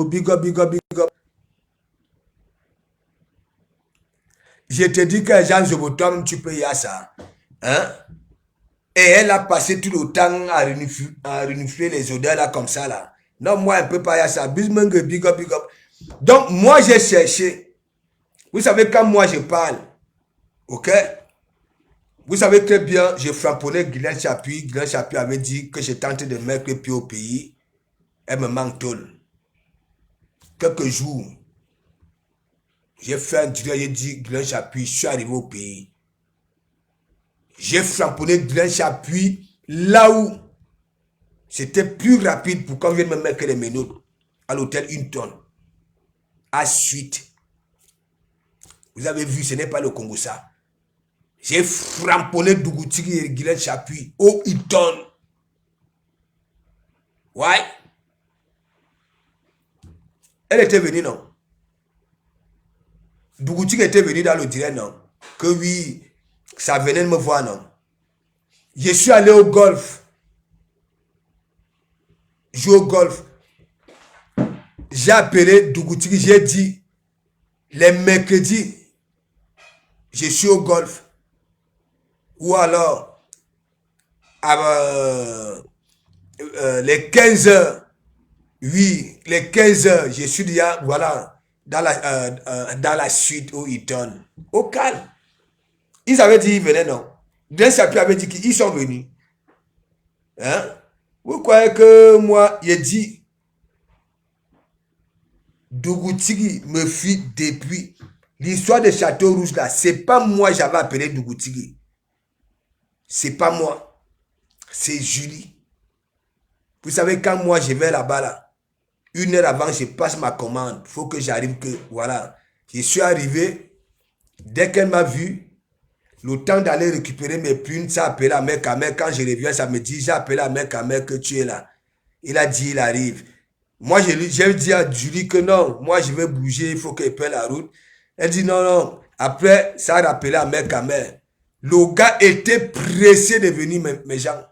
big up, big up, big up. Je te dis que Jean Jobotom, tu peux y aller ça. Hein? Et elle a passé tout le temps à renifler les odeurs là comme ça là. Non, moi, elle ne peut pas y aller ça. Big up, big up. Donc, moi, j'ai cherché. Vous savez, quand moi, je parle, ok? Vous savez très bien, je frapponnais Guylaine Chapuis. Guylaine Chapuis avait dit que je tentais de mettre le pied au pays. Elle me manque tout. Quelques jours, j'ai fait un direct, j'ai dit Guylaine Chapuis, je suis arrivé au pays. J'ai framponné Guylaine Chapuis là où c'était plus rapide pour qu'on vienne me mettre les menottes à l'hôtel une tonne. À suite. Vous avez vu, ce n'est pas le Congo ça. J'ai framponné Dougoutigi et Guylaine Chapuis au Hilton. Ouais. Elle était venue, non? Dougoutigi était venu dans le direct, non? Que oui, ça venait de me voir, non? Je suis allé au golf. Jouer au golf. J'ai appelé Dougoutigi, j'ai dit, les mercredis, je suis au golf. Ou alors, les 15 heures, oui, les 15 heures, je suis déjà, voilà, dans la suite où ils donnent. Au calme. Ils avaient dit qu'ils venaient, non? Guylaine Chapuis avait dit qu'ils sont venus. Hein? Vous croyez que moi, j'ai dit, Dougoutigi me fuit depuis. L'histoire de Château Rouge là, c'est pas moi j'avais appelé Dougoutigi. C'est pas moi. C'est Julie. Vous savez, quand moi je vais là-bas là, une heure avant, je passe ma commande. Il faut que j'arrive que, voilà. Je suis arrivé, dès qu'elle m'a vu, le temps d'aller récupérer mes plumes, ça a appelé à mec. Quand je reviens, ça me dit, j'ai appelé à mec que tu es là. Il a dit, il arrive. Moi, j'ai dit à Julie que non, moi je vais bouger, il faut qu'elle paie la route. Elle dit non, non. Après, ça a rappelé à mec. Le gars était pressé de venir, mes gens.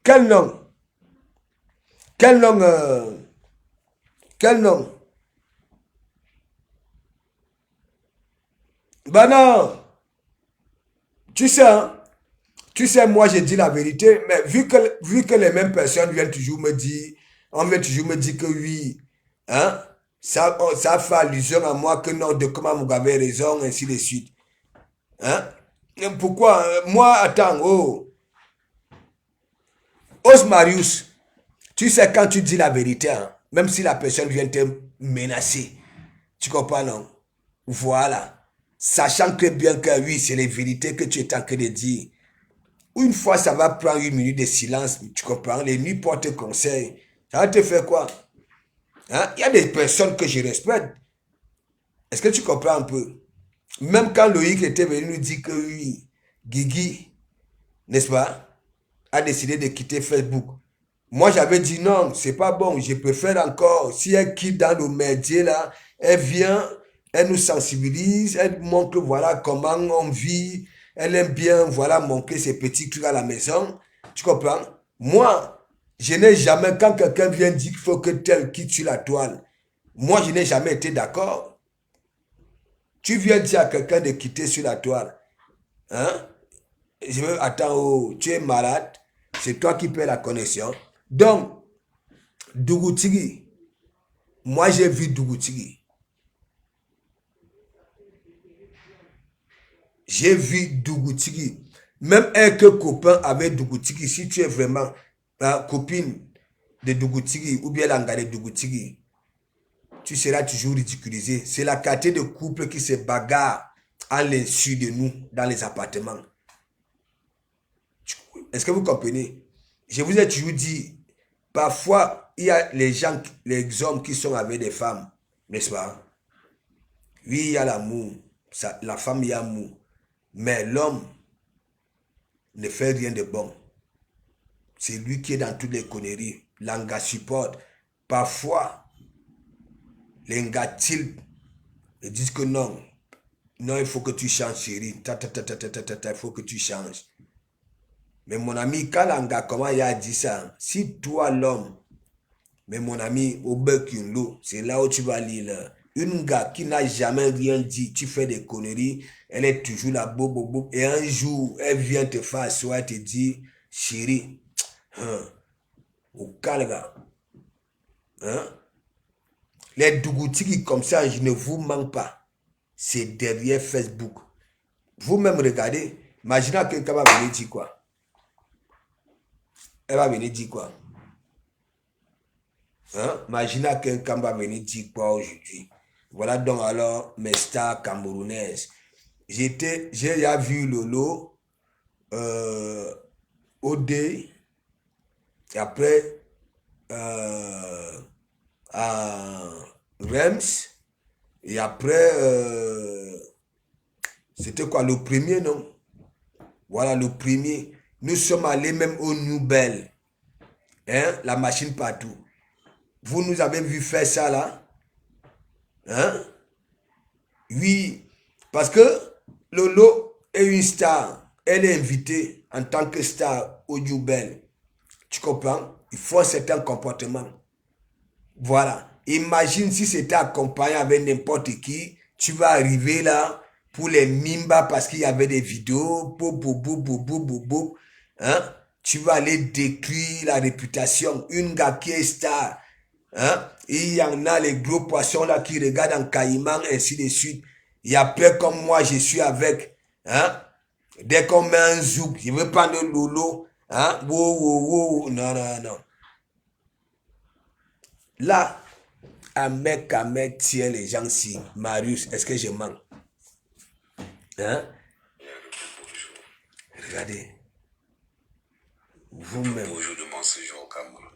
Quel nom? Quel nom? Quel nom? Ben non. Tu sais, hein? Tu sais, moi, je dis la vérité, mais vu que les mêmes personnes viennent toujours me dire, on vient toujours me dire que oui, hein, ça fait allusion à moi que non, de comment vous avez raison, ainsi de suite. Hein? Pourquoi? Moi, attends, Osmarius, tu sais, quand tu dis la vérité, hein, même si la personne vient te menacer, tu comprends, non? Voilà. Sachant que bien que oui, c'est les vérités que tu es en train de dire. Une fois, ça va prendre une minute de silence, tu comprends? Les nuits portent conseil. Ça va te faire quoi? Hein? Il y a des personnes que je respecte. Est-ce que tu comprends un peu? Même quand Loïc était venu nous dire que oui, Guigui, n'est-ce pas, a décidé de quitter Facebook. Moi, j'avais dit non, c'est pas bon. Je préfère encore, si elle quitte dans le métier là, elle vient, elle nous sensibilise, elle montre voilà comment on vit, elle aime bien voilà montrer ses petits trucs à la maison. Tu comprends? Moi, je n'ai jamais, quand quelqu'un vient dire qu'il faut que tel quitte sur la toile, moi, je n'ai jamais été d'accord. Tu viens dire à quelqu'un de quitter sur la toile. Hein? Je veux, attends, oh, tu es malade, c'est toi qui paies la connexion. Donc, Dougoutigi, moi j'ai vu Dougoutigi. J'ai vu Dougoutigi. Même un que copain avec Dougoutigi, si tu es vraiment copine de Dougoutigi ou bien l'anga de Dougoutigi, tu seras toujours ridiculisé. C'est la qualité de couple qui se bagarre à l'insu de nous dans les appartements. Est-ce que vous comprenez? Je vous ai toujours dit, parfois, il y a les gens, les hommes qui sont avec des femmes, n'est-ce pas? Oui, il y a l'amour, la femme, il y a l'amour. Mais l'homme ne fait rien de bon. C'est lui qui est dans toutes les conneries. L'anga supporte. Parfois, les gars disent que non. Non, il faut que tu changes, chérie. Il faut que tu changes. Mais mon ami, quand l'anga, comment il a dit ça? Si toi, l'homme, mais mon ami, au bec une l'eau, c'est là où tu vas lire. Une gars qui n'a jamais rien dit, tu fais des conneries, elle est toujours là, bobo, et un jour, elle vient te faire asseoir, elle te dit, chérie, au calme, hein? Les dougoutiki comme ça, je ne vous manque pas. C'est derrière Facebook. Vous-même regardez, imaginez que quelqu'un va venir dire quoi. Elle va venir dire quoi. Hein? Imaginez que quelqu'un va venir dire quoi aujourd'hui. Voilà donc alors mes stars camerounaises. J'ai déjà vu Lolo, Odé, et après à Reims, et après c'était quoi le premier, non? Voilà le premier. Nous sommes allés même au New Bell, hein? La machine partout. Vous nous avez vu faire ça là, hein? Oui, parce que Lolo est une star. Elle est invitée en tant que star au New Bell. Tu comprends? Il faut un certain comportement. Voilà. Imagine si c'était accompagné avec n'importe qui. Tu vas arriver là pour les Mimba parce qu'il y avait des vidéos. Hein? Tu vas aller détruire la réputation. Une gars qui est star. Hein? Il y en a les gros poissons là qui regardent en caïman, ainsi de suite. Et après, comme moi, je suis avec. Hein? Dès qu'on met un zouk, je veux prendre le Lolo. Hein? Wow. Non. Là, un mec tient les gens si. Marius, est-ce que je mens? Hein? Regardez. Vous-même. Bonjour de mon séjour au Cameroun.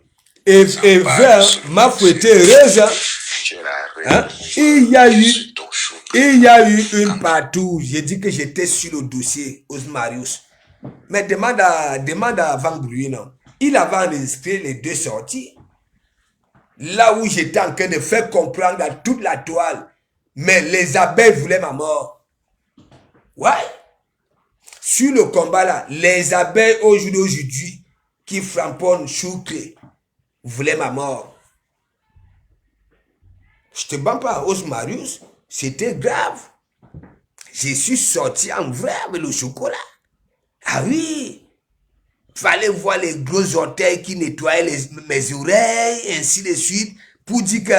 Et vers m'a fouetté heureuse. Hein? Il y a eu une partout. J'ai dit que j'étais sur le dossier aux Marius. Mais demande à Van Bruy, non? Il avait enregistré les deux sorties. Là où j'étais en train de faire comprendre à toute la toile. Mais les abeilles voulaient ma mort. Ouais. Sur le combat là, les abeilles aujourd'hui qui frapponnent Choukré voulaient ma mort. Je te bats pas, Os Marius, c'était grave. Je suis sorti en vrai avec le chocolat. Ah oui. Fallait voir les gros orteils qui nettoyaient mes oreilles, ainsi de suite, pour dire que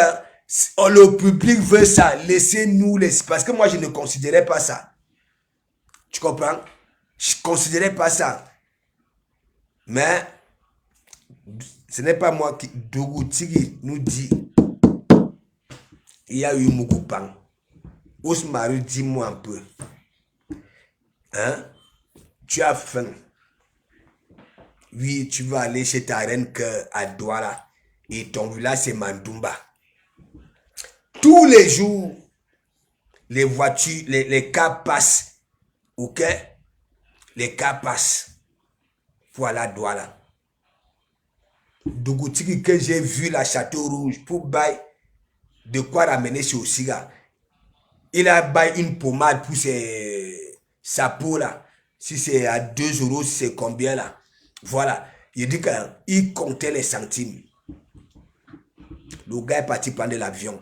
le public veut ça. Laissez-nous laisser. Parce que moi, je ne considérais pas ça. Tu comprends? Je ne considérais pas ça. Mais, ce n'est pas moi qui... Dougoutigui nous dit, il y a eu Moukoupan. Osmaru, dis-moi un peu. Hein? Tu as faim. Oui, tu vas aller chez ta reine à Douala. Et ton village, c'est Mandoumba. Tous les jours, les voitures, les cars passent. Ok? Les cars passent. Voilà Douala. Dougoutigui que j'ai vu la Château Rouge pour bailler de quoi ramener sur Osiga. Il a baillé une pommade pour sa peau là. Si c'est à 2 euros, c'est combien là? Voilà. Il dit qu'il comptait les centimes. Le gars est parti prendre l'avion.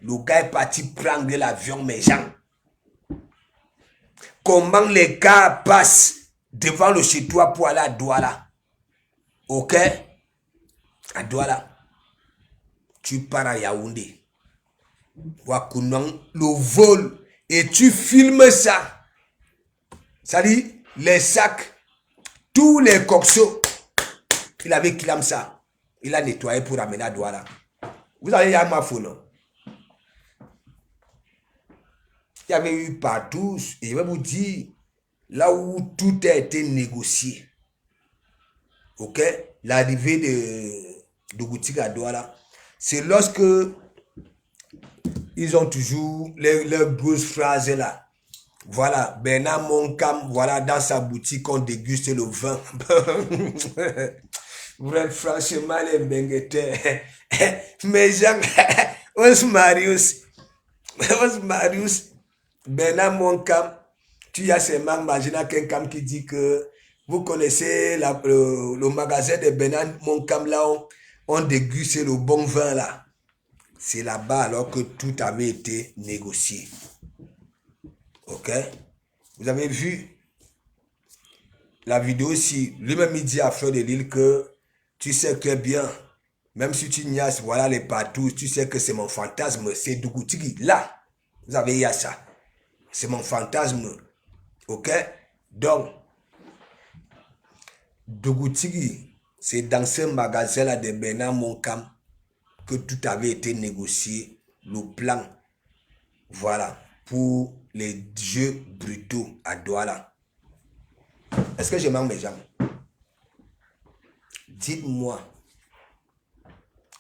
Le gars est parti prendre l'avion, mes gens. Comment les gars passent devant le chez toi pour aller à Douala? Ok? À Douala. Tu pars à Yaoundé. Wakunan, le vol. Et tu filmes ça. Ça dit, les sacs, tous les coxos. Il avait clamé ça. Il a nettoyé pour amener à Douala. Vous avez eu ma faune, non? Il y avait eu partout. Et je vais vous dire, là où tout a été négocié. Ok? L'arrivée de Dougoutigui à Douala. C'est lorsque ils ont toujours leurs grosses phrases là. Voilà, Bernard Moncam, voilà, dans sa boutique, on déguste le vin. Franchement, les bengueteurs. Mais Jean, Os Marius, Bernard Moncam, tu as seulement Magina Kenkam qui dit que vous connaissez le magasin de Bernard Moncam là, on déguste le bon vin là. C'est là-bas alors que tout avait été négocié. Ok? Vous avez vu la vidéo aussi, lui-même il dit à Fleur de Lille que tu sais très bien, même si tu niaises, voilà les partout, tu sais que c'est mon fantasme, c'est Dougoutigi. Là, vous avez eu ça. C'est mon fantasme. Ok? Donc, Dougoutigi, c'est dans ce magasin-là de Bernard Moncam que tout avait été négocié, le plan, voilà, pour les jeux brutaux à Douala. Est-ce que je manque mes jambes? Dites-moi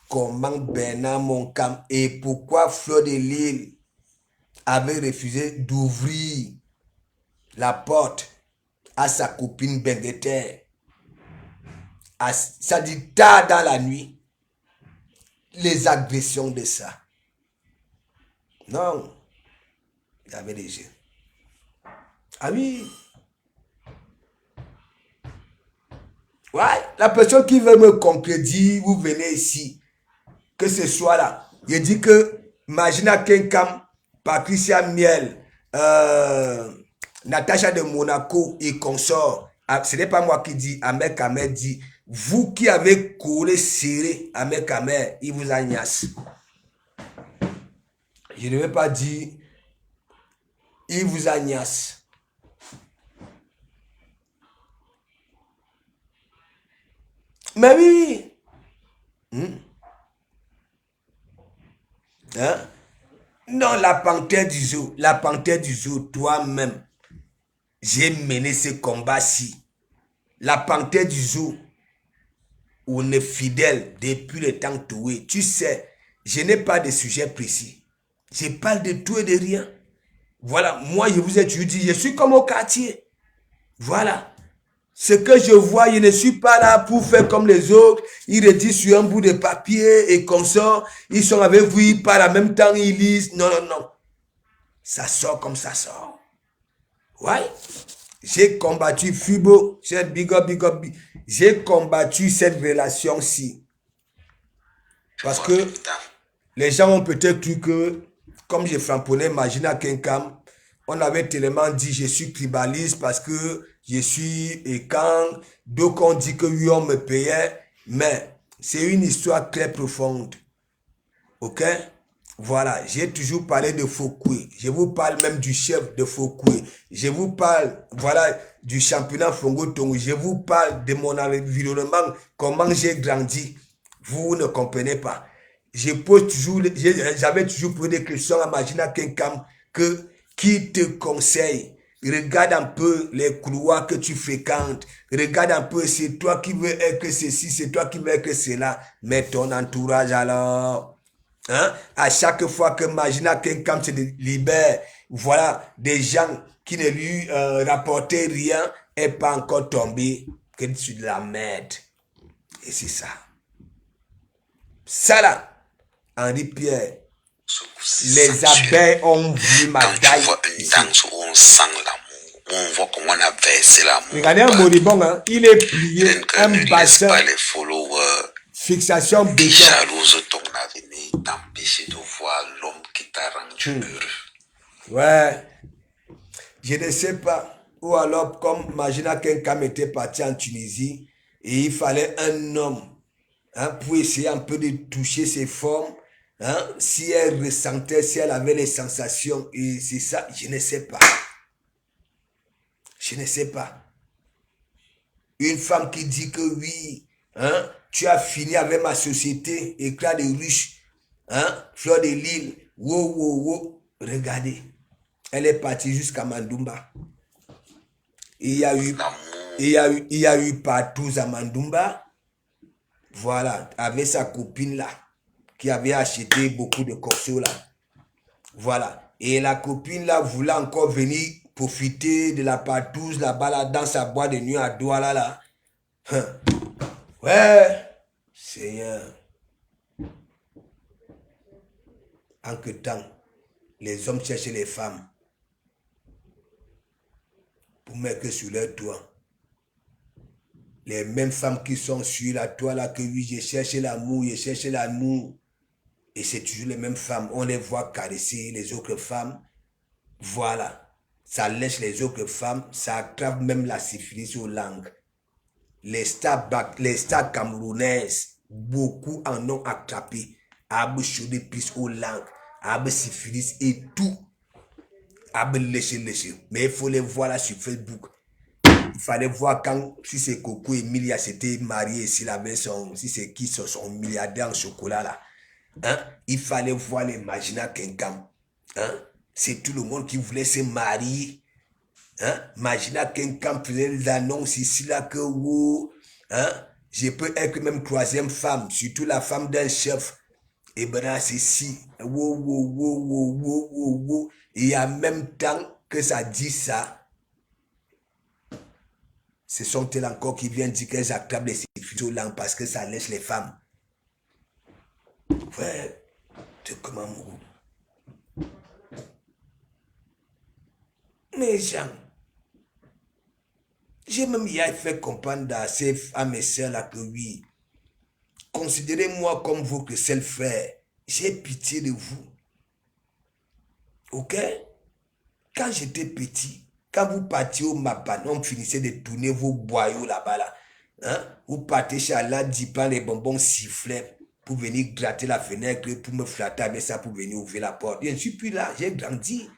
comment Bernard Moncam et pourquoi Fleur de Lille avait refusé d'ouvrir la porte à sa copine Bengueter. Ça dit tard dans la nuit. Les agressions de ça. Non. Il y avait des jeux. Ah oui. Ouais, la personne qui veut me contredire, vous venez ici. Que ce soit là. Je dis que Magina Kenkam, Patricia Miel, Natacha de Monaco et consort. Ce n'est pas moi qui dis, Ahmed Kamer dit, vous qui avez collé serré Ahmed Kamer, il vous agnace. Je ne vais pas dire, il vous agnace. Mais oui. Hein? Non, la panthère du zoo, toi-même, j'ai mené ce combat-ci. La panthère du zoo, on est fidèle depuis le temps toué. Tu sais, je n'ai pas de sujet précis. Je parle de tout et de rien. Voilà, moi je vous ai toujours dit, je suis comme au quartier. Voilà. Ce que je vois, je ne suis pas là pour faire comme les autres. Ils rédigent sur un bout de papier et comme ça, ils sont avec vous, ils parlent en même temps, ils lisent. Non, non, non. Ça sort comme ça sort. Ouais. J'ai combattu Fubo, j'ai big up. J'ai combattu cette relation-ci. Parce que les gens ont peut-être cru que, comme j'ai frapponnais Magina Kenkam, on avait tellement dit je suis tribaliste parce que je suis écan. Donc on dit que oui, on me payait. Mais c'est une histoire très profonde. Ok? Voilà, j'ai toujours parlé de Foucault. Je vous parle même du chef de Foucault. Je vous parle, voilà, du championnat Fongo Tongo. Je vous parle de mon environnement, comment j'ai grandi. Vous ne comprenez pas. Je pose toujours, j'avais toujours posé des questions à Magina Kenkam que qui te conseille. Regarde un peu les couloirs que tu fréquentes. Regarde un peu, c'est toi qui veux être ceci, c'est toi qui veux être cela. Mais ton entourage alors. Hein? À chaque fois que Magina Kenkam se libère, voilà, des gens qui ne lui rapportaient rien et pas encore tombé, que sur de la merde. Et c'est ça. Ça là, Henri Pierre, les abeilles ont vu ma taille. Quand tu vois une danse où on sent l'amour, où on voit comment on a versé l'amour. Regardez un moribond, hein? Il est plié, un bassin. Pas les followers. Fixation béton. Qui jalouse ton avenir, t'empêcher de voir l'homme qui t'a rendu heureux. Ouais. Je ne sais pas. Ou alors, comme Magina Kenkam était parti en Tunisie, et il fallait un homme, hein, pour essayer un peu de toucher ses formes, hein, si elle ressentait, si elle avait les sensations, et c'est ça, je ne sais pas. Je ne sais pas. Une femme qui dit que oui, hein, tu as fini avec ma société, éclat de ruche, hein, Fleur de Lille, wow, regardez. Elle est partie jusqu'à Mandumba. Il y a eu partout à Mandumba. Voilà, avec sa copine là, qui avait acheté beaucoup de corseaux là. Voilà. Et la copine là voulait encore venir profiter de la partouze là-bas là, dans sa boîte de nuit à Douala là. Ouais, Seigneur. En que temps, les hommes cherchaient les femmes. pour mettre sur leur toit. Les mêmes femmes qui sont sur la toile là, que oui, j'ai cherché l'amour, j'ai cherché l'amour. Et c'est toujours les mêmes femmes. On les voit caresser les autres femmes. Voilà. Ça lèche les autres femmes. Ça aggrave même la syphilis aux langues. Les stars camerounaises, beaucoup en ont attrapé. Abe chaudé plus aux langues. Abe syphilis et tout. Abe léché. Mais il faut les voir là sur Facebook. Il fallait voir quand, si c'est Coco Emilia s'était marié, s'il avait si c'est qui son milliardaire en chocolat là. Hein? Il fallait voir les Magina Kenkam. Hein? C'est tout le monde qui voulait se marier. Hein? Magina Kenkam faisait l'annonce ici là que hein? Je peux être même troisième femme, surtout la femme d'un chef. Et ben c'est si. Et en même temps que ça dit ça, ce sont elles encore qui viennent dire qu'elles attrapent les syphilis aux langues parce que ça laisse les femmes. Ouais, c'est comment mourir. Mais gens, j'ai même hier fait comprendre à mes soeurs là que oui, considérez-moi comme votre seul frère. J'ai pitié de vous. Ok? Quand j'étais petit, quand vous partiez au Mapan, on finissait de tourner vos boyaux là-bas là. Hein? Vous partez chez Allah, dipant les bonbons sifflets pour venir gratter la fenêtre, pour me flatter avec ça, pour venir ouvrir la porte. Je ne suis plus là, j'ai grandi.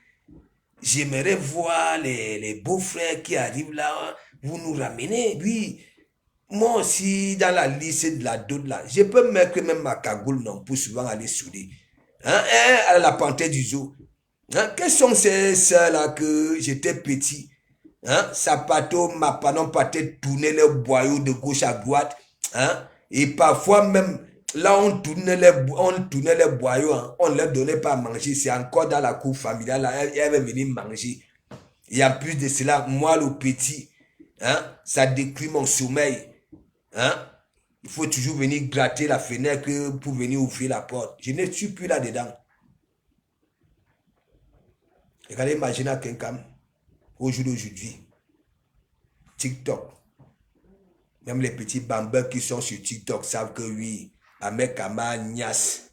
J'aimerais voir les beaux-frères qui arrivent là, vous nous ramenez. Oui, moi aussi, dans la liste de la dot là, je peux mettre même ma cagoule non, pour souvent aller souder. Hein? À la panthère du zoo. Hein? Quelles sont ces soeurs-là que j'étais petit? Hein? Sapato, ma panon, partait tourner les boyaux de gauche à droite. Hein? Et parfois même, là on tournait les boyaux, hein? On ne leur donnait pas à manger. C'est encore dans la cour familiale, là, elle va venir manger. Et en plus de cela, moi le petit, hein? Ça détruit mon sommeil. Hein? Il faut toujours venir gratter la fenêtre pour venir ouvrir la porte. Je ne suis plus là-dedans. Regardez Magina Kenkam, au jour d'aujourd'hui, TikTok. Même les petits bambins qui sont sur TikTok savent que oui, Ahmed Kama Nias,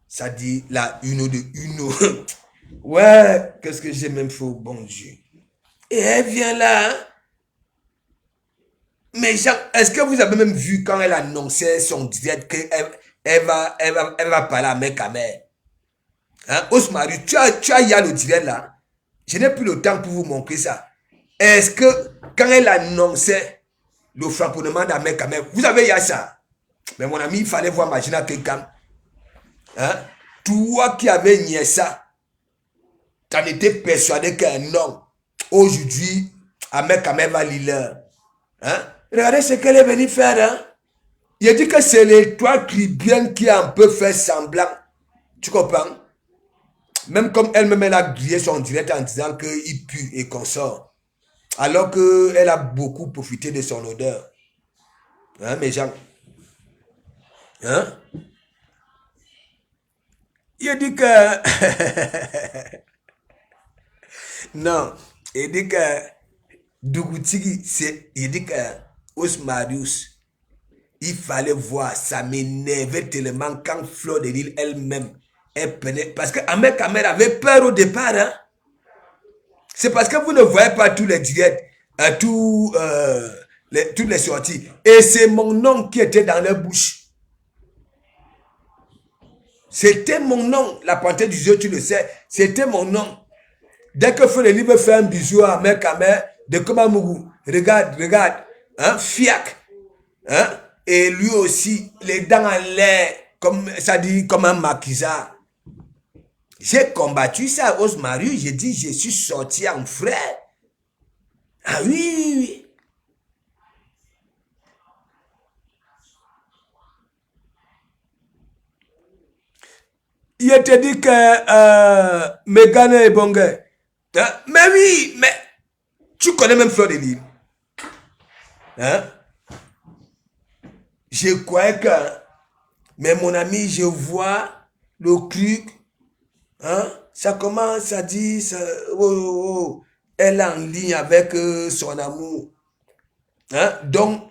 ça dit la uno de uno. Ouais, qu'est-ce que j'ai même fait au bon Dieu. Et elle vient là, hein? Mais est-ce que vous avez même vu quand elle annonçait son direct qu'elle va parler à Ahmed hein? Osmaru, tu as y a le direct là. Je n'ai plus le temps pour vous montrer ça. Est-ce que quand elle annonçait le frapponnement d'Ahmed Kamel, vous avez y ça? Mais mon ami, il fallait voir Magina Kenkam. Hein? Toi qui avais nié ça, tu en étais persuadé qu'un homme, aujourd'hui, Ahmed Kamel va lire. Hein? Regardez ce qu'elle est venue faire. Hein? Il a dit que c'est les trois Cribiens qui a un peu fait semblant. Tu comprends? Même comme elle-même, elle a grillé son direct en disant qu'il pue et qu'on sort. Alors qu'elle a beaucoup profité de son odeur. Hein, mes gens? Hein? Il a dit que... non. Il dit que... Dougoutigi, il dit que... Osmarius, il fallait voir, ça m'énervait tellement quand Fleur de Lille elle-même, elle prenait... Parce que Ahmed Kamel avait peur au départ, hein? C'est parce que vous ne voyez pas tous les directs, toutes les sorties. Et c'est mon nom qui était dans leur bouche. C'était mon nom. La panthère du jeu, tu le sais. C'était mon nom. Dès que Fleur de Lille veut faire un bisou à Ahmed Kamel, de Komamougou, regarde, hein, fiac, hein, et lui aussi, les dents en l'air, comme ça dit, comme un maquisard. J'ai combattu ça, Osmaru, j'ai dit, je suis sorti en frère. Ah oui. Il était dit que Megan est bon gars. Hein? Mais oui, mais tu connais même Fleur de Lille. Hein? Je croyais que... Mais mon ami, je vois le truc. Hein? Ça commence à dire... Ça, elle est en ligne avec son amour. Hein? Donc,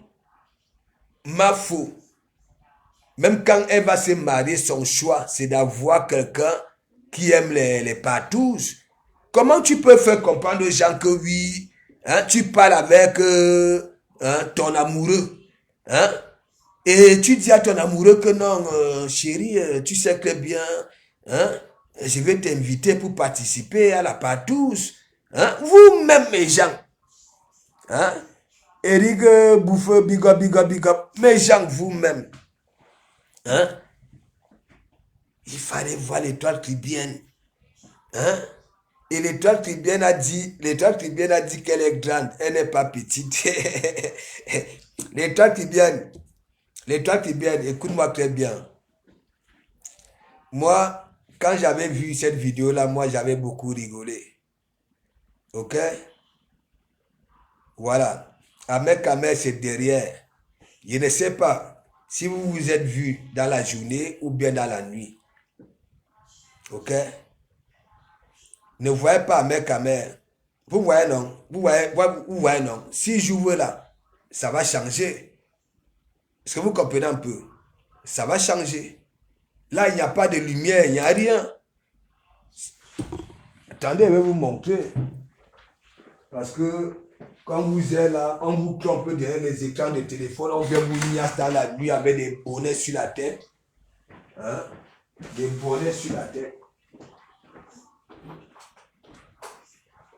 ma foi, même quand elle va se marier, son choix, c'est d'avoir quelqu'un qui aime les partous. Comment tu peux faire comprendre aux gens que oui, hein, tu parles avec hein, ton amoureux, hein, et tu dis à ton amoureux que non, chérie, tu sais très bien, hein, je vais t'inviter pour participer à la partouze. Hein, vous-même, mes gens, hein, Eric Bouffeur, big up, big up, big up, mes gens, vous-même, hein, il fallait voir l'étoile tribienne. Hein? Et l'étoile tribienne a dit qu'elle est grande, elle n'est pas petite. l'étoile tribienne, écoute-moi très bien. Moi, quand j'avais vu cette vidéo-là, moi, j'avais beaucoup rigolé. Ok? Voilà. Ahmed Kamer, c'est derrière. Je ne sais pas si vous vous êtes vu dans la journée ou bien dans la nuit. Ok? Ne voyez pas Ahmed Kamer. Vous voyez non? Vous voyez non? Si j'ouvre là, ça va changer. Est-ce que vous comprenez un peu? Ça va changer. Là, il n'y a pas de lumière, il n'y a rien. Attendez, je vais vous montrer. Parce que quand vous êtes là, on vous trompe derrière les écrans de téléphone, on vient vous niasse dans la nuit avec des bonnets sur la tête. Hein? Des bonnets sur la tête.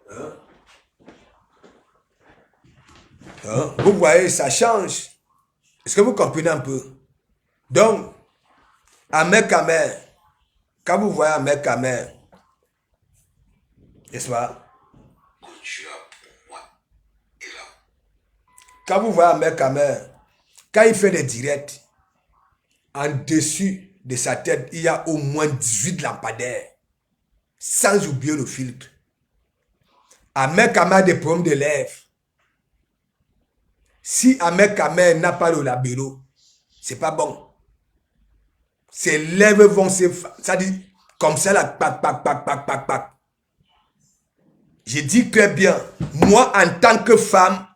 Hein? Hein? Vous voyez, ça change. Est-ce que vous comprenez un peu? Donc, Ahmed Kamer, quand vous voyez Ahmed Kamer, n'est-ce pas? Quand vous voyez Ahmed Kamer, quand il fait des directs, en dessus de sa tête, il y a au moins 18 lampadaires, sans oublier le filtre. Ahmed Kamer a des problèmes de lèvres. Si Ahmed Kamer n'a pas le labéro, c'est pas bon. Ses lèvres vont se... Ça dit comme ça, là, pac, pac, pac, pac, pac, pac. Je dis très bien, moi, en tant que femme,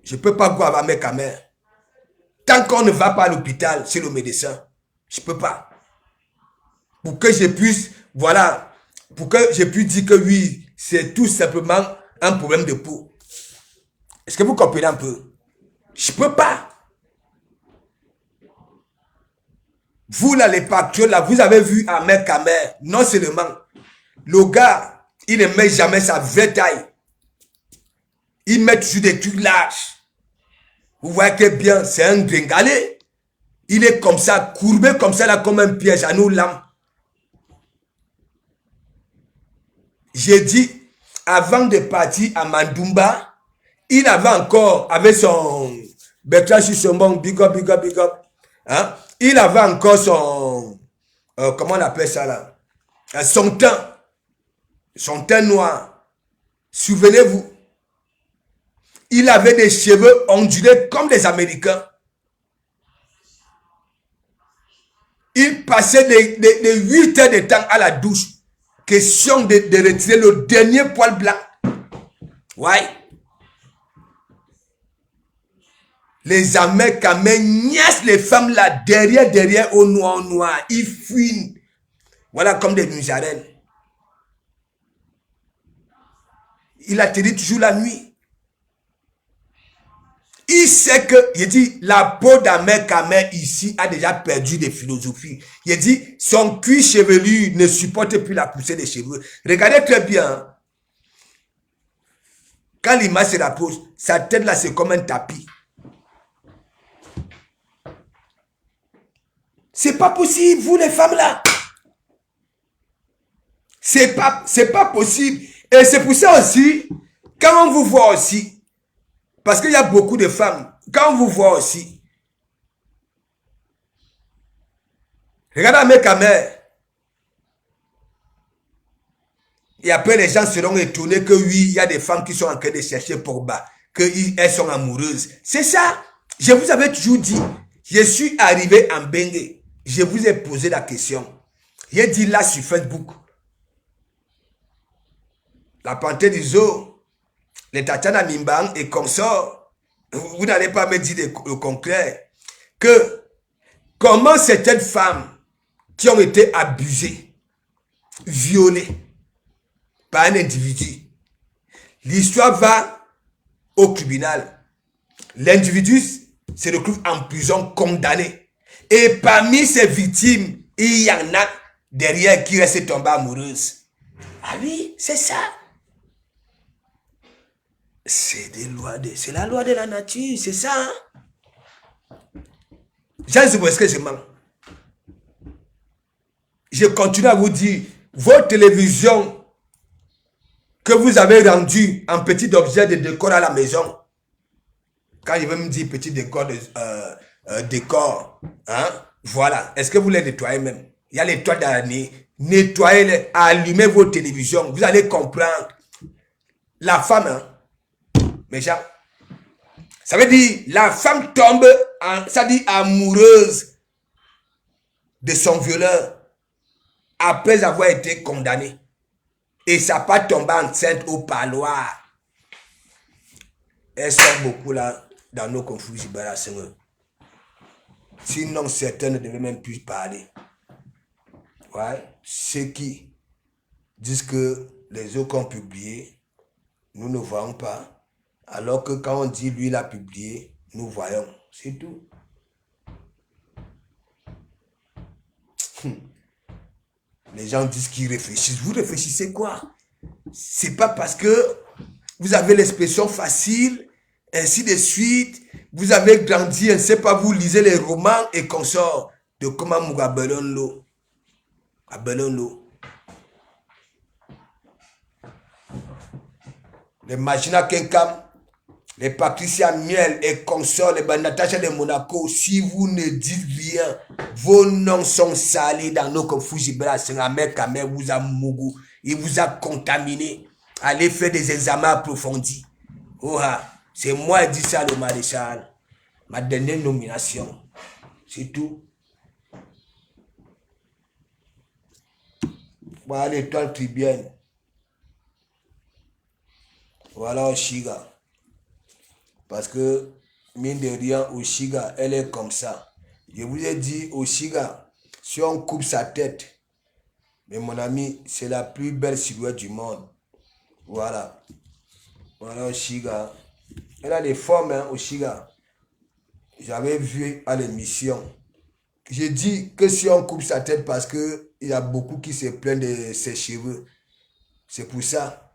je ne peux pas voir Ahmed Kamer. Tant qu'on ne va pas à l'hôpital, chez le médecin, je ne peux pas. Pour que je puisse, voilà, pour que je puisse dire que oui, c'est tout simplement un problème de peau. Est-ce que vous comprenez un peu? Je ne peux pas. Vous là, les patriotes, là, vous avez vu Ahmed Kamer. Non seulement, le gars, il ne met jamais sa vraie taille. Il met toujours des trucs larges. Vous voyez que bien, c'est un gringalé. Il est comme ça, courbé comme ça, là, comme un piège à nos lames. J'ai dit, avant de partir à Mandumba, il avait encore, avec son Bertrand Chichomon, big up, big up, big up. Hein? Il avait encore son, comment on appelle ça là? Son teint noir. Souvenez-vous, il avait des cheveux ondulés comme les Américains. Il passait les 8 heures de temps à la douche. Question de retirer le dernier poil blanc. Ouais. Les Ahmed Kamer niassent les femmes là, derrière, au noir. Ils fuient. Voilà, comme des musarènes. Il atterrit toujours la nuit. Il sait que, il dit, la peau d'Ahmed Kamer ici a déjà perdu des philosophies. Il dit, son cuir chevelu ne supporte plus la poussée des cheveux. Regardez très bien. Quand l'image se rapproche, sa tête là, c'est comme un tapis. C'est pas possible, vous les femmes là. C'est pas possible. Et c'est pour ça aussi, quand on vous voit aussi, parce qu'il y a beaucoup de femmes, quand on vous voit aussi, regardez Ahmed Kamer. Et après, les gens seront étonnés que oui, il y a des femmes qui sont en train de chercher Pogba, qu'elles sont amoureuses. C'est ça. Je vous avais toujours dit, je suis arrivé en Bengue. Je vous ai posé la question. J'ai dit là sur Facebook. la panthère du zoo, les Tatiana Mimbang et consorts, vous n'allez pas me dire le concret que comment certaines femmes qui ont été abusées, violées par un individu, l'histoire va au tribunal. L'individu se retrouve en prison condamné. Et parmi ces victimes, il y en a derrière qui restent tombées amoureuses. Ah oui, c'est ça. C'est la loi de la nature, c'est ça. Hein? Jean Zoubeske, je mens. Je continue à vous dire, vos télévisions que vous avez rendues en petit objet de décor à la maison, quand je veux me dire petit décor, décor, hein, voilà, est-ce que vous les nettoyez même? Il y a les toits d'année, nettoyez-les, allumez vos télévisions, vous allez comprendre. La femme, hein, mes gens, ça veut dire la femme tombe, ça dit amoureuse de son violeur après avoir été condamnée. Et ça n'a pas tombé enceinte au parloir. Elles sont beaucoup là dans nos conflits libérations. Sinon, certains ne devaient même plus parler. Ouais. Ceux qui disent que les autres ont publié, nous ne voyons pas. Alors que quand on dit lui il a publié, nous voyons. C'est tout. Les gens disent qu'ils réfléchissent. Vous réfléchissez quoi? C'est pas parce que vous avez l'expression facile, ainsi de suite. Vous avez grandi, je ne sais pas, vous lisez les romans et consorts de comment Mugabelonlo. Abelonlo. Les Magina Kenkam, les Patricia Miel et consorts, les Natacha de Monaco, si vous ne dites rien, vos noms sont salis dans nos Fujibela, Sengamer, Kamer, vous a mougou, il vous a contaminé. Allez faire des examens approfondis. Oh, c'est moi qui dis ça, le maréchal. Ma dernière nomination. C'est tout. Voilà l'étoile tribienne. Voilà Oshiga. Parce que, mine de rien, Oshiga, elle est comme ça. Je vous ai dit, Oshiga, si on coupe sa tête, mais mon ami, c'est la plus belle silhouette du monde. Voilà. Voilà Oshiga. Elle a des formes, hein, Oshiga. J'avais vu à l'émission. J'ai dit que si on coupe sa tête parce que il y a beaucoup qui se plaignent de ses cheveux. C'est pour ça.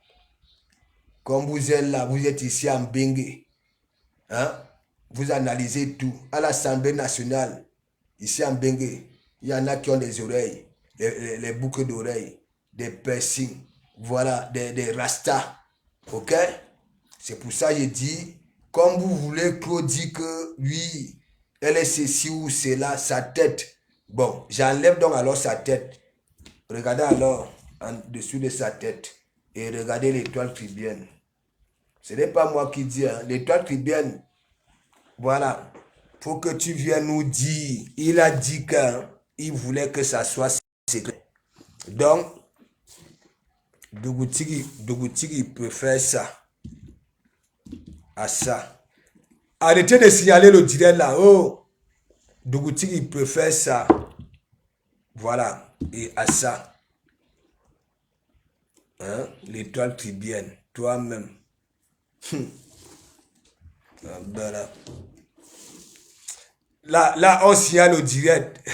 Comme vous êtes là, vous êtes ici en Bengue. Hein? Vous analysez tout. À l'Assemblée nationale, ici en Bengue, il y en a qui ont des oreilles, les boucles d'oreilles, des piercings, voilà, des rastas. Ok? C'est pour ça que j'ai dit, comme vous voulez Claude dit que oui, elle est ceci ou cela, sa tête. Bon, j'enlève donc alors sa tête. Regardez alors en dessous de sa tête et regardez l'étoile tribienne. Ce n'est pas moi qui dis, hein. L'étoile tribienne, voilà, faut que tu viennes nous dire. Il a dit qu'il voulait que ça soit secret. Donc, Dougoutigui peut faire ça. À ça. Arrêtez de signaler le direct là. Oh, Dougoutigui peut faire ça. Voilà. Et à ça. Hein? L'étoile tribienne. Toi-même. Là, on signale au direct.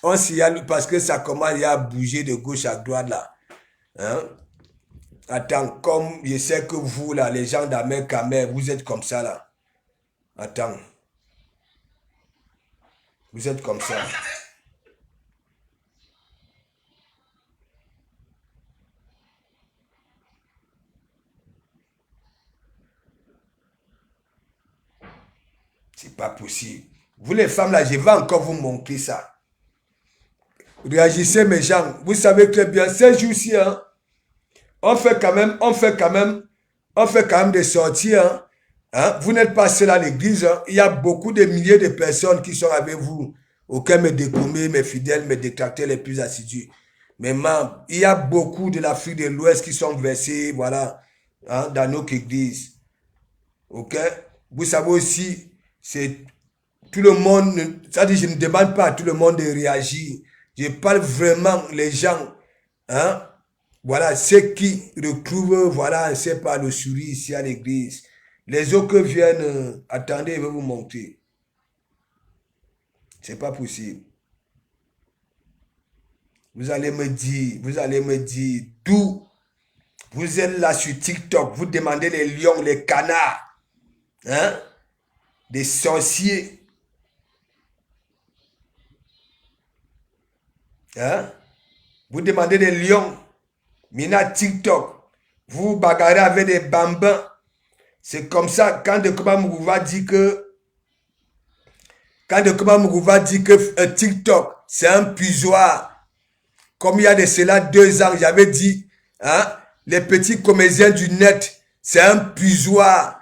On signale parce que ça commence à bouger de gauche à droite là. Hein? Attends, comme je sais que vous là, les gens d'Amer Kamer, vous êtes comme ça là. Attends. Vous êtes comme ça. C'est pas possible. Vous les femmes là, je vais encore vous montrer ça. Réagissez mes gens. Vous savez très bien, ces jours-ci, hein, on fait quand même des sorties. Hein. Hein? Vous n'êtes pas seul à l'église. Hein. Il y a beaucoup de milliers de personnes qui sont avec vous. Aucun me décommé, mes fidèles, mes détracteurs les plus assidus. mes membres, il y a beaucoup de l'Afrique de l'Ouest qui sont versés, voilà, hein, dans nos églises. Ok? Vous savez aussi, c'est tout le monde, ça dit, je ne demande pas à tout le monde de réagir. Je parle vraiment les gens, hein? Voilà, ceux qui retrouvent, voilà, c'est pas le souris ici à l'église. Les autres que viennent, attendez, je vais vous montrer. C'est pas possible. Vous allez me dire, d'où vous êtes là sur TikTok, vous demandez les lions, les canards, hein? Des sorciers. Hein? Vous demandez des lions. Mina TikTok. Vous bagarrez avec des bambins. C'est comme ça, quand de Koba Mourouva dit que TikTok, c'est un puisoir. Comme il y a de cela 2 ans, j'avais dit, hein, les petits comédiens du net, c'est un puisoir.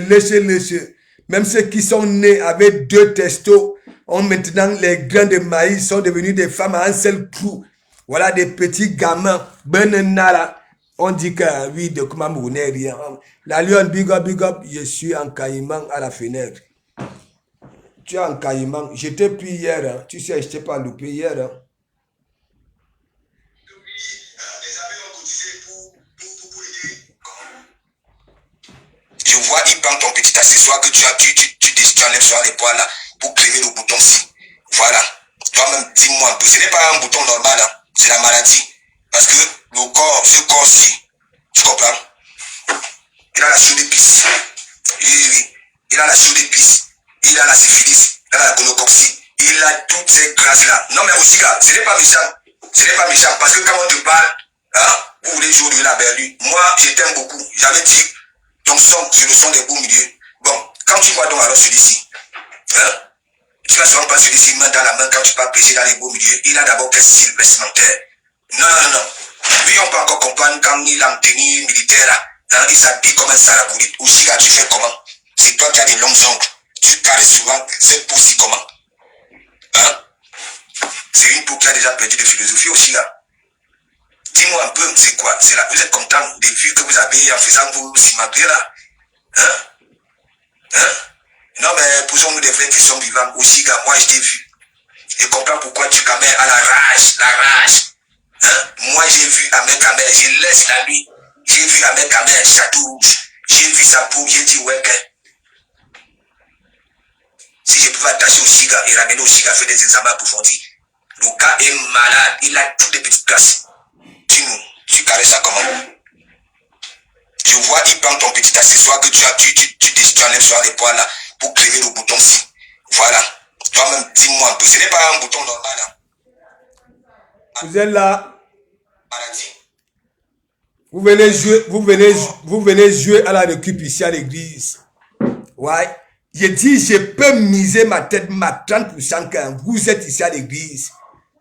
Léché. Même ceux qui sont nés avec 2 testos, ont maintenant les grains de maïs, sont devenus des femmes à un seul coup. Voilà des petits gamins. On dit que oui, de comment vous n'êtes rien. La lionne, big up, je suis en caïman à la fenêtre. Tu es en caïman. Je t'ai pris hier, hein. Tu sais, je t'ai pas loupé hier. Hein. Je vois, il prend ton petit accessoire que tu enlèves sur les poils là pour créer le bouton-ci. Voilà. Toi-même, dis-moi un peu. Ce n'est pas un bouton normal, hein. C'est la maladie. Parce que le corps, ce corps-ci, tu comprends? Il a la chaux d'épice. Oui. Il a la chaux d'épice. Il a la syphilis. Il a la gonococcie. Il a toutes ces grâces-là. Non, mais aussi, là, ce n'est pas méchant. Ce n'est pas méchant. Parce que quand on te parle, hein, vous voulez jouer de la berlue. Moi, je t'aime beaucoup. J'avais dit, ton son, c'est le son des beaux milieux. Bon, quand tu vois donc alors celui-ci, hein, tu vas souvent pas celui-ci main dans la main quand tu vas pêcher dans les beaux milieux. Il a d'abord quel style vestimentaire? Non. Lui, on peut encore comprendre quand il est en tenue militaire, hein, il s'habille comme un saraboulite. Ou si là, tu fais comment? C'est toi qui as des longues ongles. Tu caresses souvent cette peau-ci comment? Hein? C'est une peau qui a déjà perdu de philosophie aussi là. Dis-moi un peu, c'est quoi? C'est là, vous êtes content des vues que vous avez en faisant vos cimabris là? Hein? Non, mais posons-nous des vraies questions vivantes. Aussi, gars, moi je t'ai vu. Je comprends pourquoi tu camères à la rage. Hein? Moi j'ai vu Ahmed Kamer, je laisse la nuit. J'ai vu Ahmed Kamer, Château Rouge. J'ai vu sa peau, j'ai dit ouais, si je pouvais attacher au Chiga et ramener au Chiga faire des examens approfondis. Le gars est malade, il a toutes les petites places. Tu caresses ça comment? Je vois, il prend ton petit accessoire que tu enlèves sur les poils là pour créer le bouton-ci. Voilà. Toi-même, dis-moi un peu. Ce n'est pas un bouton normal. Hein. Vous êtes là. Maladie. Vous venez jouer à la récup ici à l'église. Ouais. Je dis, je peux miser ma tête, ma 30% quand vous êtes ici à l'église.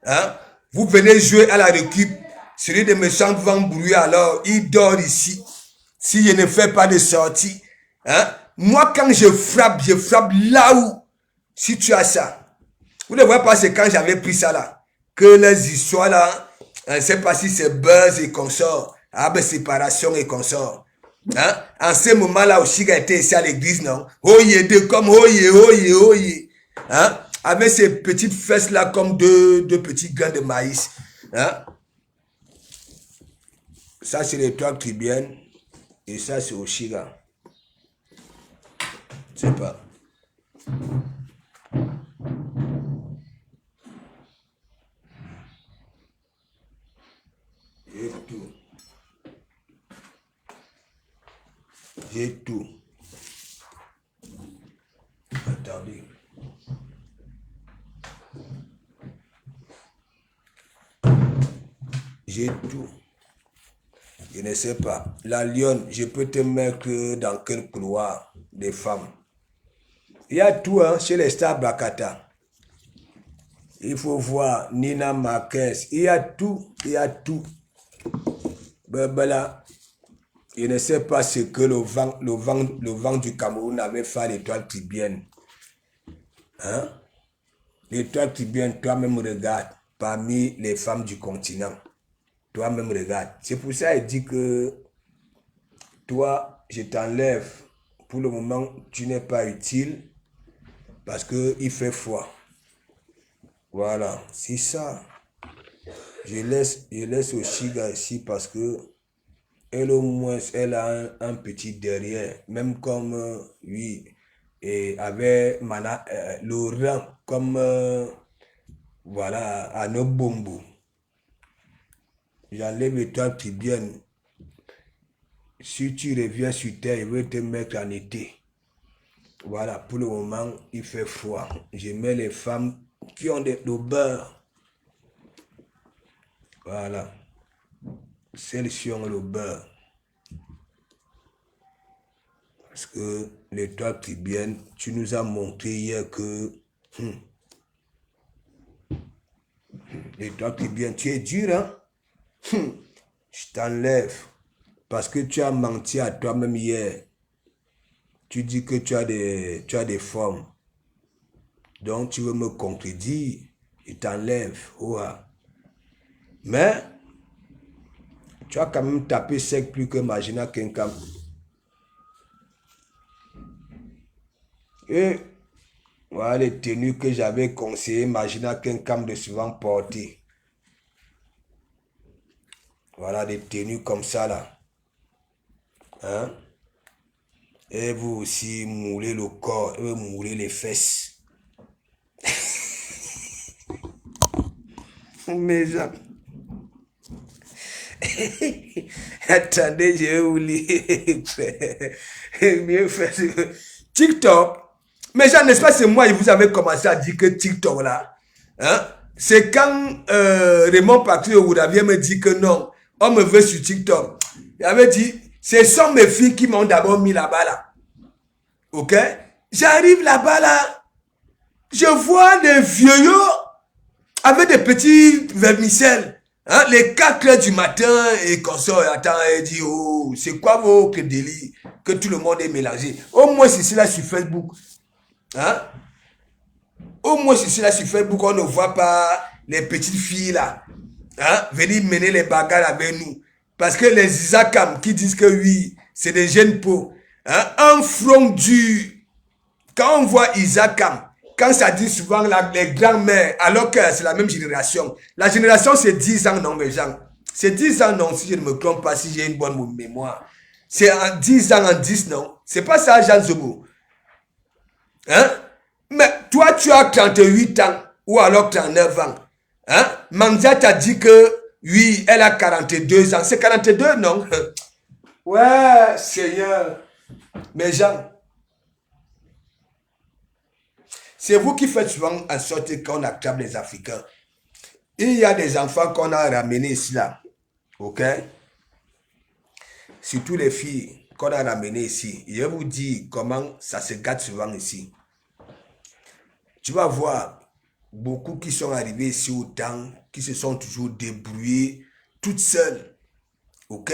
Hein? Vous venez jouer à la récup. Celui de méchants vent brouiller alors, il dort ici. Si je ne fais pas de sortie. Hein? Moi, quand je frappe là où. Si tu as ça. Vous ne voyez pas, c'est quand j'avais pris ça là. Que les histoires là, je ne sais pas si c'est buzz et consort. Ah ben séparation et consort. Hein? En ce moment-là aussi, il a été ici à l'église, non? Oye, oye. Hein? Avec ces petites fesses-là comme deux petits grains de maïs. Hein? Ça, c'est l'étoile tribienne. Et ça, c'est Oshiga. Je sais pas. J'ai tout. Attendez. J'ai tout. Je ne sais pas. La lionne, je peux te mettre dans quel couloir des femmes. Il y a tout hein, chez les stars Bakata. Il faut voir Nina Marquez. Il y a tout. Là, je ne sais pas ce que le vent du Cameroun avait fait à l'étoile tribienne. Hein? L'étoile tribienne, toi-même regarde. parmi les femmes du continent. Toi-même, regarde. C'est pour ça qu'il dit que toi, je t'enlève. Pour le moment, tu n'es pas utile parce qu'il fait froid. Voilà, c'est ça. Je laisse Oshiga ici parce que elle au moins, elle a un petit derrière. Même comme lui, et avait Laurent comme voilà, à nos bombos. J'enlève les toits qui viennent. Si tu reviens sur terre, il veut te mettre en été. Voilà, pour le moment, il fait froid. Je mets les femmes qui ont le beurre. Voilà. Celles qui ont le beurre. Parce que les toits qui viennent, tu nous as montré hier que les toits qui viennent, tu es dur, hein? Je t'enlève. Parce que tu as menti à toi-même hier. Tu dis que tu as des formes. Donc tu veux me contredire. Je t'enlève. Ouah. Mais tu as quand même tapé sec plus que Magina Kenkam. Et voilà les tenues que j'avais conseillé Magina Kenkam de souvent porter. Voilà des tenues comme ça là. Hein? Et vous aussi moulez le corps et vous moulez les fesses. Mes gens. Attendez, je vais vous lire. Mieux faire. TikTok. Mais ça, n'est-ce pas, c'est moi, et vous avez commencé à dire que TikTok, là, hein, c'est quand Raymond Patriot vous aviez me dit que non, on me veut sur TikTok. Il avait dit, ce sont mes filles qui m'ont d'abord mis là-bas, là. Ok? J'arrive là-bas, là. Je vois des vieux avec des petits vermicelles. Hein, les 4 heures du matin et qu'on sort, attend et dit, oh, c'est quoi votre délire que tout le monde est mélangé. Au moins, c'est là sur Facebook. Hein? Au moins, c'est là sur Facebook, on ne voit pas les petites filles là. Hein? Venir mener les bagarres avec nous. Parce que les Isakam qui disent que oui, c'est des jeunes peaux. Hein? Un front dur. Quand on voit Isakam, quand ça dit souvent les grands-mères, alors que c'est la même génération. La génération, c'est 10 ans, non, mes gens. C'est 10 ans, non, si je ne me trompe pas, si j'ai une bonne mémoire. C'est en 10 ans, en 10, non. C'est pas ça, Jean Zobo. Hein? Mais toi, tu as 38 ans, ou alors 39 ans. Hein? Mandia t'a dit que, oui, elle a 42 ans. C'est 42, non? Ouais, Seigneur. Mes gens. C'est vous qui faites souvent en sorte qu'on attrape les Africains. Il y a des enfants qu'on a ramenés ici là. Ok? Surtout les filles qu'on a ramenées ici. Je vais vous dire comment ça se gâte souvent ici. Tu vas voir beaucoup qui sont arrivés ici au temps, qui se sont toujours débrouillés toutes seules. Ok?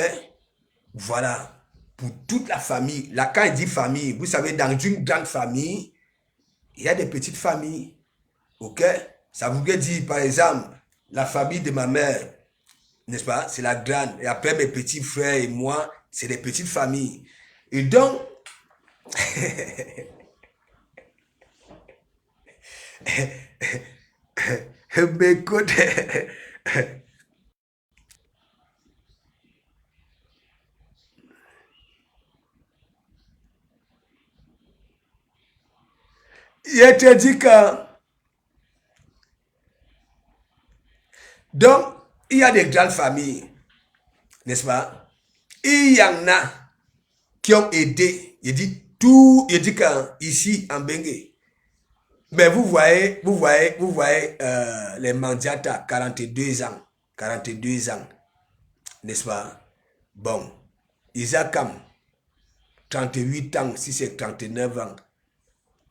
Voilà. Pour toute la famille. Là, quand il dit famille, vous savez, dans une grande famille, il y a des petites familles. Ok? Ça voudrait dire, par exemple, la famille de ma mère, n'est-ce pas? C'est la grande. Et après, mes petits frères et moi, c'est des petites familles. Et donc, mais écoute, je te dis que donc, il y a des grandes familles, n'est-ce pas? Il y en a qui ont aidé, il dit tout, il dit qu'ici, en Bengue, mais vous voyez les Mandiata, 42 ans, 42 ans, n'est-ce pas? Bon, Isakam, 38 ans, si c'est 39 ans,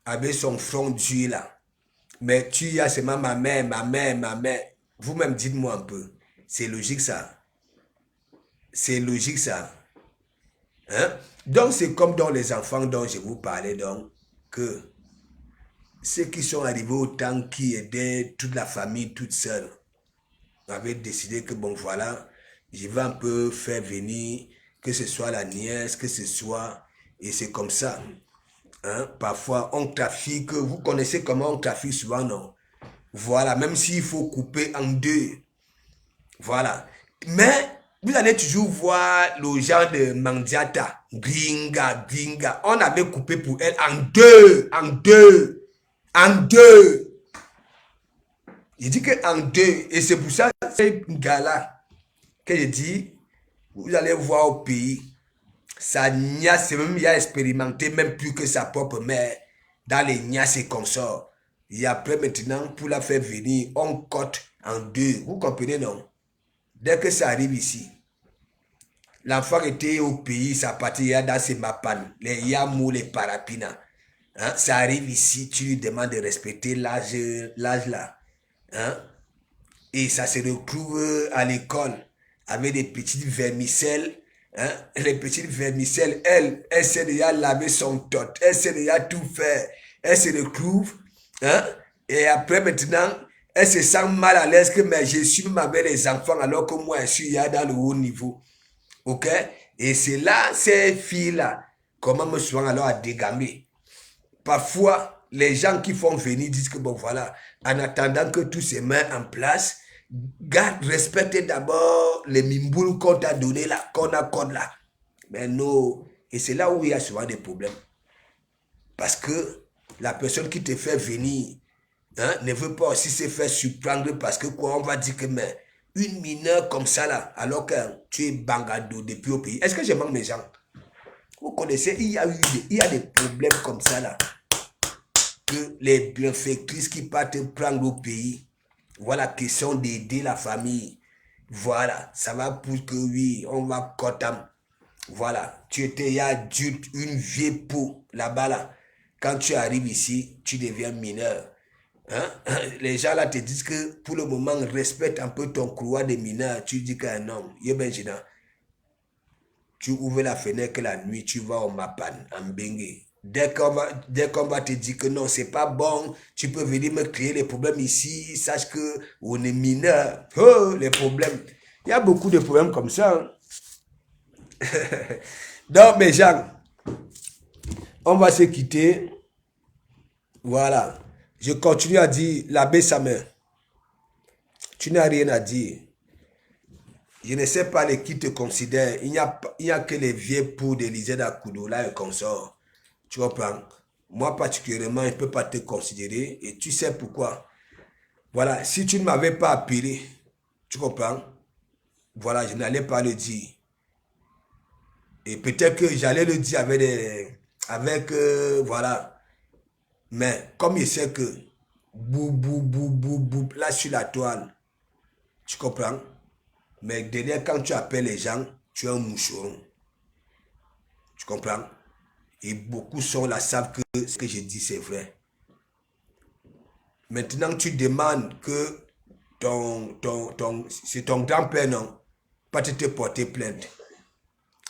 avec son front dur là. Mais tu as seulement ma mère. Vous-même, dites-moi un peu. C'est logique ça. C'est logique ça. Hein? Donc, c'est comme dans les enfants dont je vous parlais, donc, que ceux qui sont arrivés au temps qui aidaient toute la famille toute seule. avait décidé que bon voilà, je vais un peu faire venir, que ce soit la nièce, que ce soit, et c'est comme ça. Hein? Parfois, on trafique, vous connaissez comment on trafique souvent, non? Voilà, même s'il faut couper en deux. Voilà. Mais, vous allez toujours voir le genre de Mandiata, Gringa, Gringa. On avait coupé pour elle en deux, en deux, en deux. Je dis que en deux. Et c'est pour ça, ces gars-là, que je dis, vous allez voir au pays, sa niace, c'est même, il a expérimenté même plus que sa propre mère dans les niaces et consorts. Et après, maintenant, pour la faire venir, on cote en deux. Vous comprenez, non? Dès que ça arrive ici, l'enfant était au pays, ça partit dans ses mapanes, les yamou, les parapinas. Hein? Ça arrive ici, tu lui demandes de respecter l'âge là. Hein? Et ça se retrouve à l'école avec des petites vermicelles. Hein? Les petites vermicelles, elle sait déjà laver son tot, elle sait déjà tout faire. Elle se retrouve, hein? Et après maintenant, elle se sent mal à l'aise que mais je suis même avec les enfants alors que moi je suis là dans le haut niveau. Ok? Et c'est là, ces filles-là, comment me souvent alors à dégamer. Parfois, les gens qui font venir disent que bon voilà, en attendant que tout se met en place, garde, respecte d'abord les mimboulous qu'on t'a donné là, qu'on accorde là. Mais non, et c'est là où il y a souvent des problèmes. Parce que la personne qui te fait venir hein, ne veut pas aussi se faire surprendre parce que quoi, on va dire que mais une mineure comme ça là, alors que tu es bangado depuis au pays. Est-ce que je manque mes gens? Vous connaissez, il y a des problèmes comme ça là. Que les bienfaitrices qui partent prendre au pays, voilà, question d'aider la famille. Voilà, ça va pour que oui, on va cotam. Voilà, tu étais adulte, une vieille peau là-bas là. Quand tu arrives ici, tu deviens mineur. Hein? Les gens là te disent que pour le moment, respecte un peu ton couloir de mineur. Tu dis qu'un homme, tu ouvres la fenêtre la nuit, tu vas au Mapan, en Bengue. Dès qu'on va te dire que non, c'est pas bon, tu peux venir me créer les problèmes ici, sache que on est mineur. Oh, les problèmes. Il y a beaucoup de problèmes comme ça. Hein? Donc, mes gens, on va se quitter. Voilà. Je continue à dire, l'abbé Samuel, tu n'as rien à dire. Je ne sais pas les qui te considèrent. Il n'y a que les vieux pour d'Élisée d'Akoudoula et consort. Tu comprends? Moi, particulièrement, je ne peux pas te considérer. Et tu sais pourquoi? Voilà, si tu ne m'avais pas appelé, tu comprends? Voilà, je n'allais pas le dire. Et peut-être que j'allais le dire voilà. Mais comme je sais que, là sur la toile, tu comprends? Mais derrière, quand tu appelles les gens, tu es un moucheron. Tu comprends? Et beaucoup sont là, savent que ce que je dis, c'est vrai. Maintenant, tu demandes que c'est ton grand-père, non? Pas te porter plainte.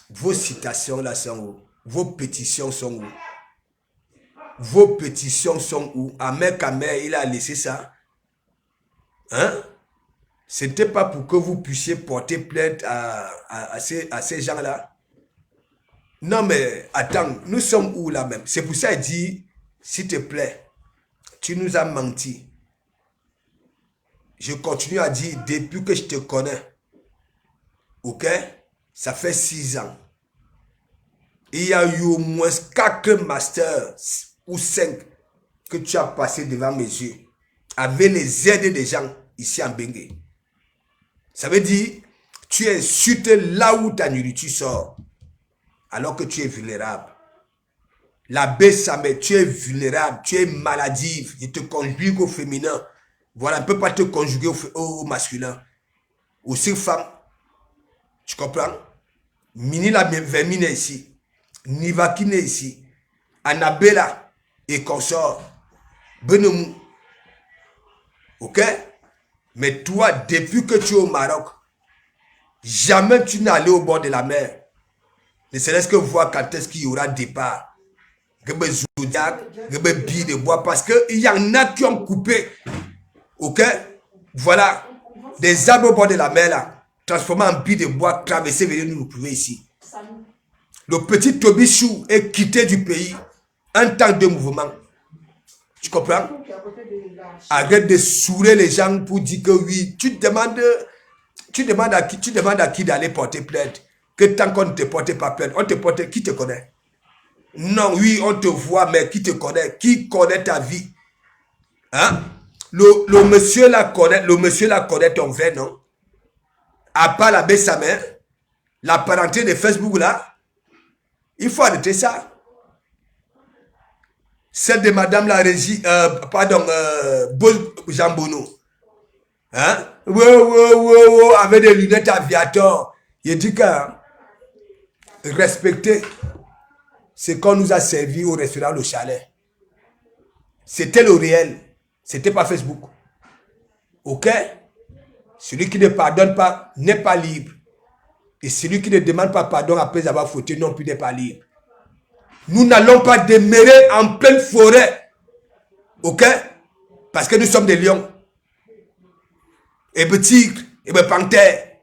Vos citations là sont où? Vos pétitions sont où? Vos pétitions sont où? Ahmed Kamer, il a laissé ça. Hein? Ce n'était pas pour que vous puissiez porter plainte à ces gens-là. Non, mais attends, nous sommes où là même? C'est pour ça qu'il dit, s'il te plaît, tu nous as menti. Je continue à dire, depuis que je te connais, ok? Ça fait 6 ans. Il y a eu au moins 4 masters ou 5 que tu as passé devant mes yeux avec les aides des gens ici en Bengue. Ça veut dire, tu insultes là où ta nourriture sort, alors que tu es vulnérable. L'abbé Samuel, tu es vulnérable, tu es maladive, il te conjugue au féminin. Voilà, on ne peut pas te conjuguer au masculin. Aussi femme, tu comprends? Mini la vermine ici, Nivakine ici, Annabella et consort, Benemou. Ok? Mais toi, depuis que tu es au Maroc, jamais tu n'es allé au bord de la mer. Ne serait-ce que voir quand est-ce qu'il y aura départ. Zodiac, billes de bois, parce qu'il y en a qui ont coupé. Ok? Voilà. Des arbres au bord de la mer là, transformés en billes de bois, traversés, venir nous trouver ici. Le petit Tobichou est quitté du pays en temps de mouvement. Tu comprends? Arrête de saouler les gens pour dire que oui. Tu demandes à qui d'aller porter plainte. Que tant qu'on ne te porte pas plainte, on te porte, qui te connaît? Non, oui, on te voit, mais qui te connaît? Qui connaît ta vie? Hein? Le monsieur là connaît ton vrai nom. À part la baisse sa mère, la parenté de Facebook là, il faut arrêter ça. Celle de madame la régie, Jambono. Hein? Avec des lunettes aviator. Il dit que respecter ce qu'on nous a servi au restaurant Le Chalet. C'était le réel. C'était pas Facebook. Ok? Celui qui ne pardonne pas n'est pas libre. Et celui qui ne demande pas pardon après avoir fauté non plus n'est pas libre. Nous n'allons pas demeurer en pleine forêt. Ok? Parce que nous sommes des lions. Et des tigres, et des panthères.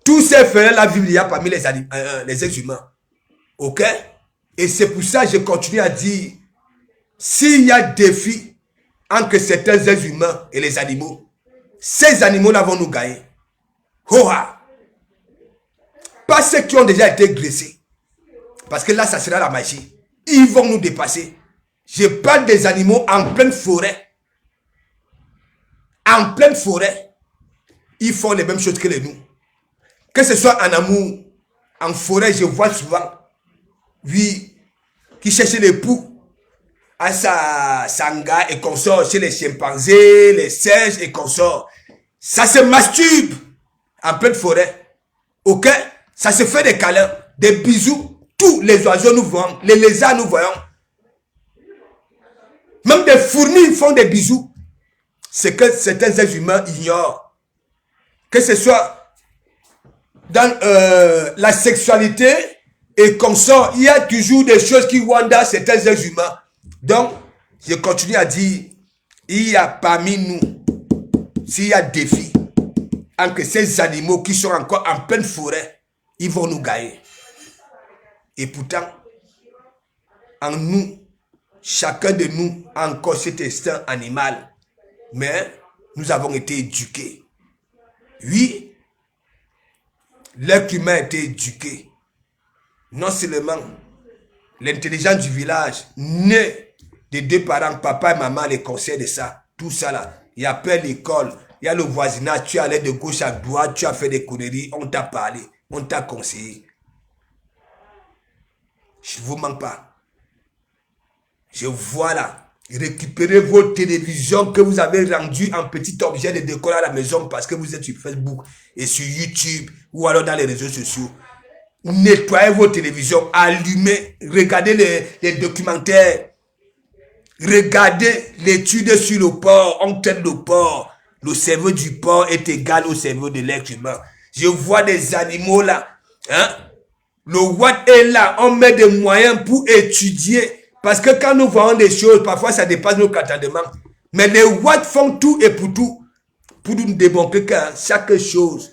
Tous ces frères-là vivent il y a parmi les êtres humains. Ok? Et c'est pour ça que je continue à dire, s'il y a défi entre certains êtres humains et les animaux, ces animaux-là vont nous gagner. Hoa! Pas ceux qui ont déjà été graissés. Parce que là, ça sera la magie. Ils vont nous dépasser. Je parle des animaux en pleine forêt. En pleine forêt. Ils font les mêmes choses que les nous. Que ce soit en amour, en forêt, je vois souvent, oui, qui cherchent l'époux à sa sanga et consorts chez les chimpanzés, les singes et consorts. Ça se masturbe en pleine forêt. Ok? Ça se fait des câlins, des bisous. Tous les oiseaux nous voyons, les lézards nous voyons. Même des fourmis font des bisous. C'est que certains êtres humains ignorent. Que ce soit dans la sexualité et consort, il y a toujours des choses qui vont dans certains êtres humains. Donc, je continue à dire, il y a parmi nous, s'il y a défi entre ces animaux qui sont encore en pleine forêt, ils vont nous gagner. Et pourtant, en nous, chacun de nous a encore cet instinct animal. Mais nous avons été éduqués. Oui, l'être humain a été éduqué. Non seulement l'intelligence du village, né des deux parents, papa et maman, les conseils de ça, tout ça là. Il y a plein d'écoles, il y a le voisinage, tu es allé de gauche à droite, tu as fait des conneries, on t'a parlé, on t'a conseillé. Je ne vous mens pas. Je vois là, récupérez vos télévisions que vous avez rendues en petit objet de décor à la maison parce que vous êtes sur Facebook et sur YouTube ou alors dans les réseaux sociaux. Nettoyez vos télévisions, allumez, regardez les documentaires, regardez l'étude sur le porc, on traite le porc. Le cerveau du porc est égal au cerveau de l'être humain. Je vois des animaux là, hein? Le Watt est là, on met des moyens pour étudier. Parce que quand nous voyons des choses, parfois ça dépasse nos entendements. Mais les Watt font tout et pour tout. Pour nous démontrer que chaque chose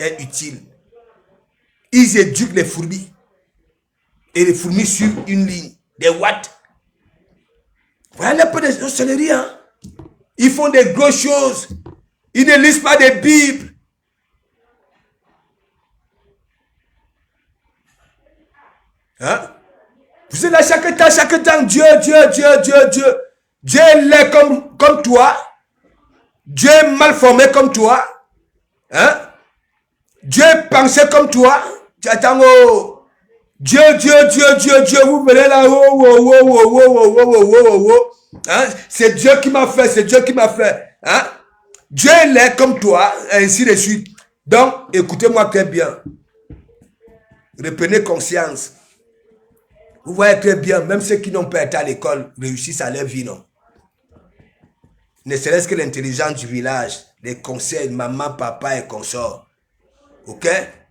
est utile. Ils éduquent les fourmis. Et les fourmis suivent une ligne. Des Watt. Voilà un peu de sorcellerie. Hein? Ils font des grosses choses. Ils ne lisent pas des Bibles. Hein? Vous êtes là chaque temps, Dieu. Dieu est laid comme toi. Dieu est mal formé comme toi. Hein? Dieu est pensé comme toi. Tu attends, oh. Dieu, vous venez là, hein? C'est Dieu qui m'a fait, Hein? Dieu est laid comme toi, et ainsi de suite. Donc, écoutez-moi très bien. Reprenez conscience. Vous voyez très bien, même ceux qui n'ont pas été à l'école réussissent à leur vie, non? Ne serait-ce que l'intelligence du village, les conseils, maman, papa et consorts. Ok?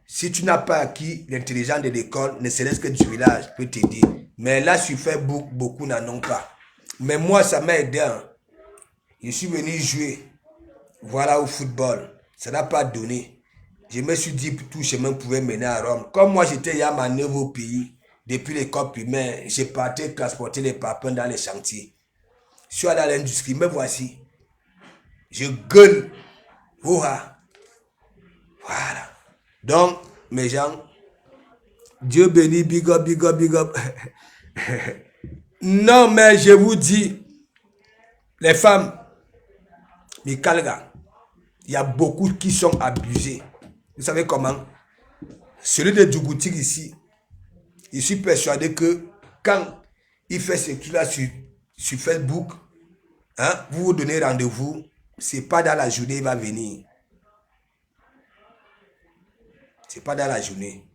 Si tu n'as pas acquis l'intelligence de l'école, ne serait-ce que du village, peut t'aider. Mais là, sur Facebook, beaucoup n'en ont pas. Mais moi, ça m'a aidé. Hein. Je suis venu jouer Voilà au football. Ça n'a pas donné. Je me suis dit que tout chemin pouvait mener à Rome. Comme moi, j'étais à ma nouveau pays, depuis l'école primaire, j'ai parti transporter les papins dans les chantiers. Je suis allé à l'industrie, me voici. Je gueule. Voilà. Donc, mes gens, Dieu bénit, big up, big up, big up. Non, mais je vous dis, les femmes, Mikalga, il y a beaucoup qui sont abusés. Vous savez comment? Celui de Djougoutik ici, je suis persuadé que quand il fait ce truc-là sur Facebook, hein, vous vous donnez rendez-vous, c'est pas dans la journée il va venir. C'est pas dans la journée.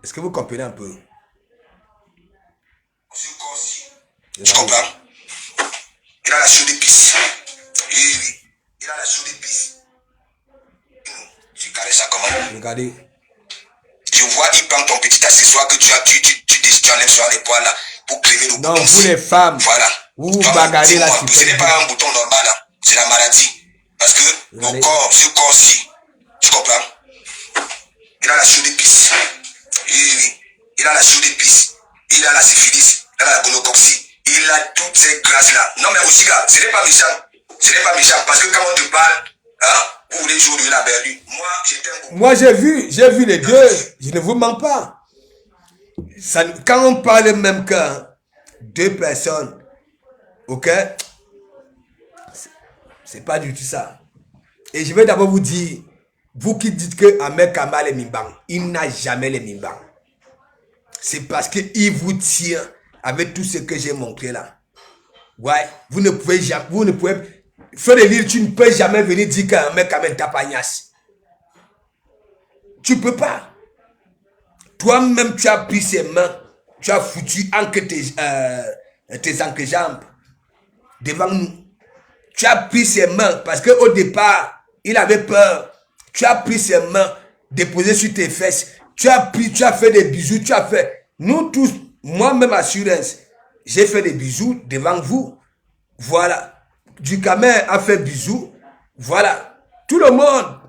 Est-ce que vous comprenez un peu? Tu comprends? Il a la chaude d'épices. Oui. Il a la chaude d'épices. Tu caresses ça comment? Regardez. Je vois, il prend ton petit accessoire que tu enlèves sur les poils là pour créer le bouton. Non, vous les femmes. Voilà. Vous bagarrez là. Ce n'est pas un bouton normal, hein. C'est la maladie. Parce que le corps, ce corps-ci, tu comprends? Il a la chaude d'épices. Oui. Il a la chaude d'épices. Il a la syphilis. Il a la gonococcie. Il a toutes ces grâces-là. Non, mais aussi, gars, ce n'est pas méchant. Ce n'est pas méchant. Parce que quand on te parle, hein, vous voulez jouer de la berlue. Moi, j'étais un gros. Moi, j'ai vu les deux. Je ne vous mens pas. Ça, quand on parle même que deux personnes, ok, c'est pas du tout ça. Et je vais d'abord vous dire, vous qui dites que Ahmed Kamal est Mimbang, il n'a jamais les Mimbang. C'est parce qu'il vous tient avec tout ce que j'ai montré là. Ouais, vous ne pouvez jamais, faire des livres, tu ne peux jamais venir dire qu'un mec Ahmed Tapagnas. Tu peux pas. Toi-même, tu as pris ses mains, tu as foutu tes entrejambes devant nous. Tu as pris ses mains parce qu'au départ, il avait peur. Tu as pris ses mains, déposé sur tes fesses. Tu as fait des bisous, tu as fait. Nous tous, moi-même assurance, j'ai fait des bisous devant vous. Voilà. Dukamer a fait bisous. Voilà. Tout le monde.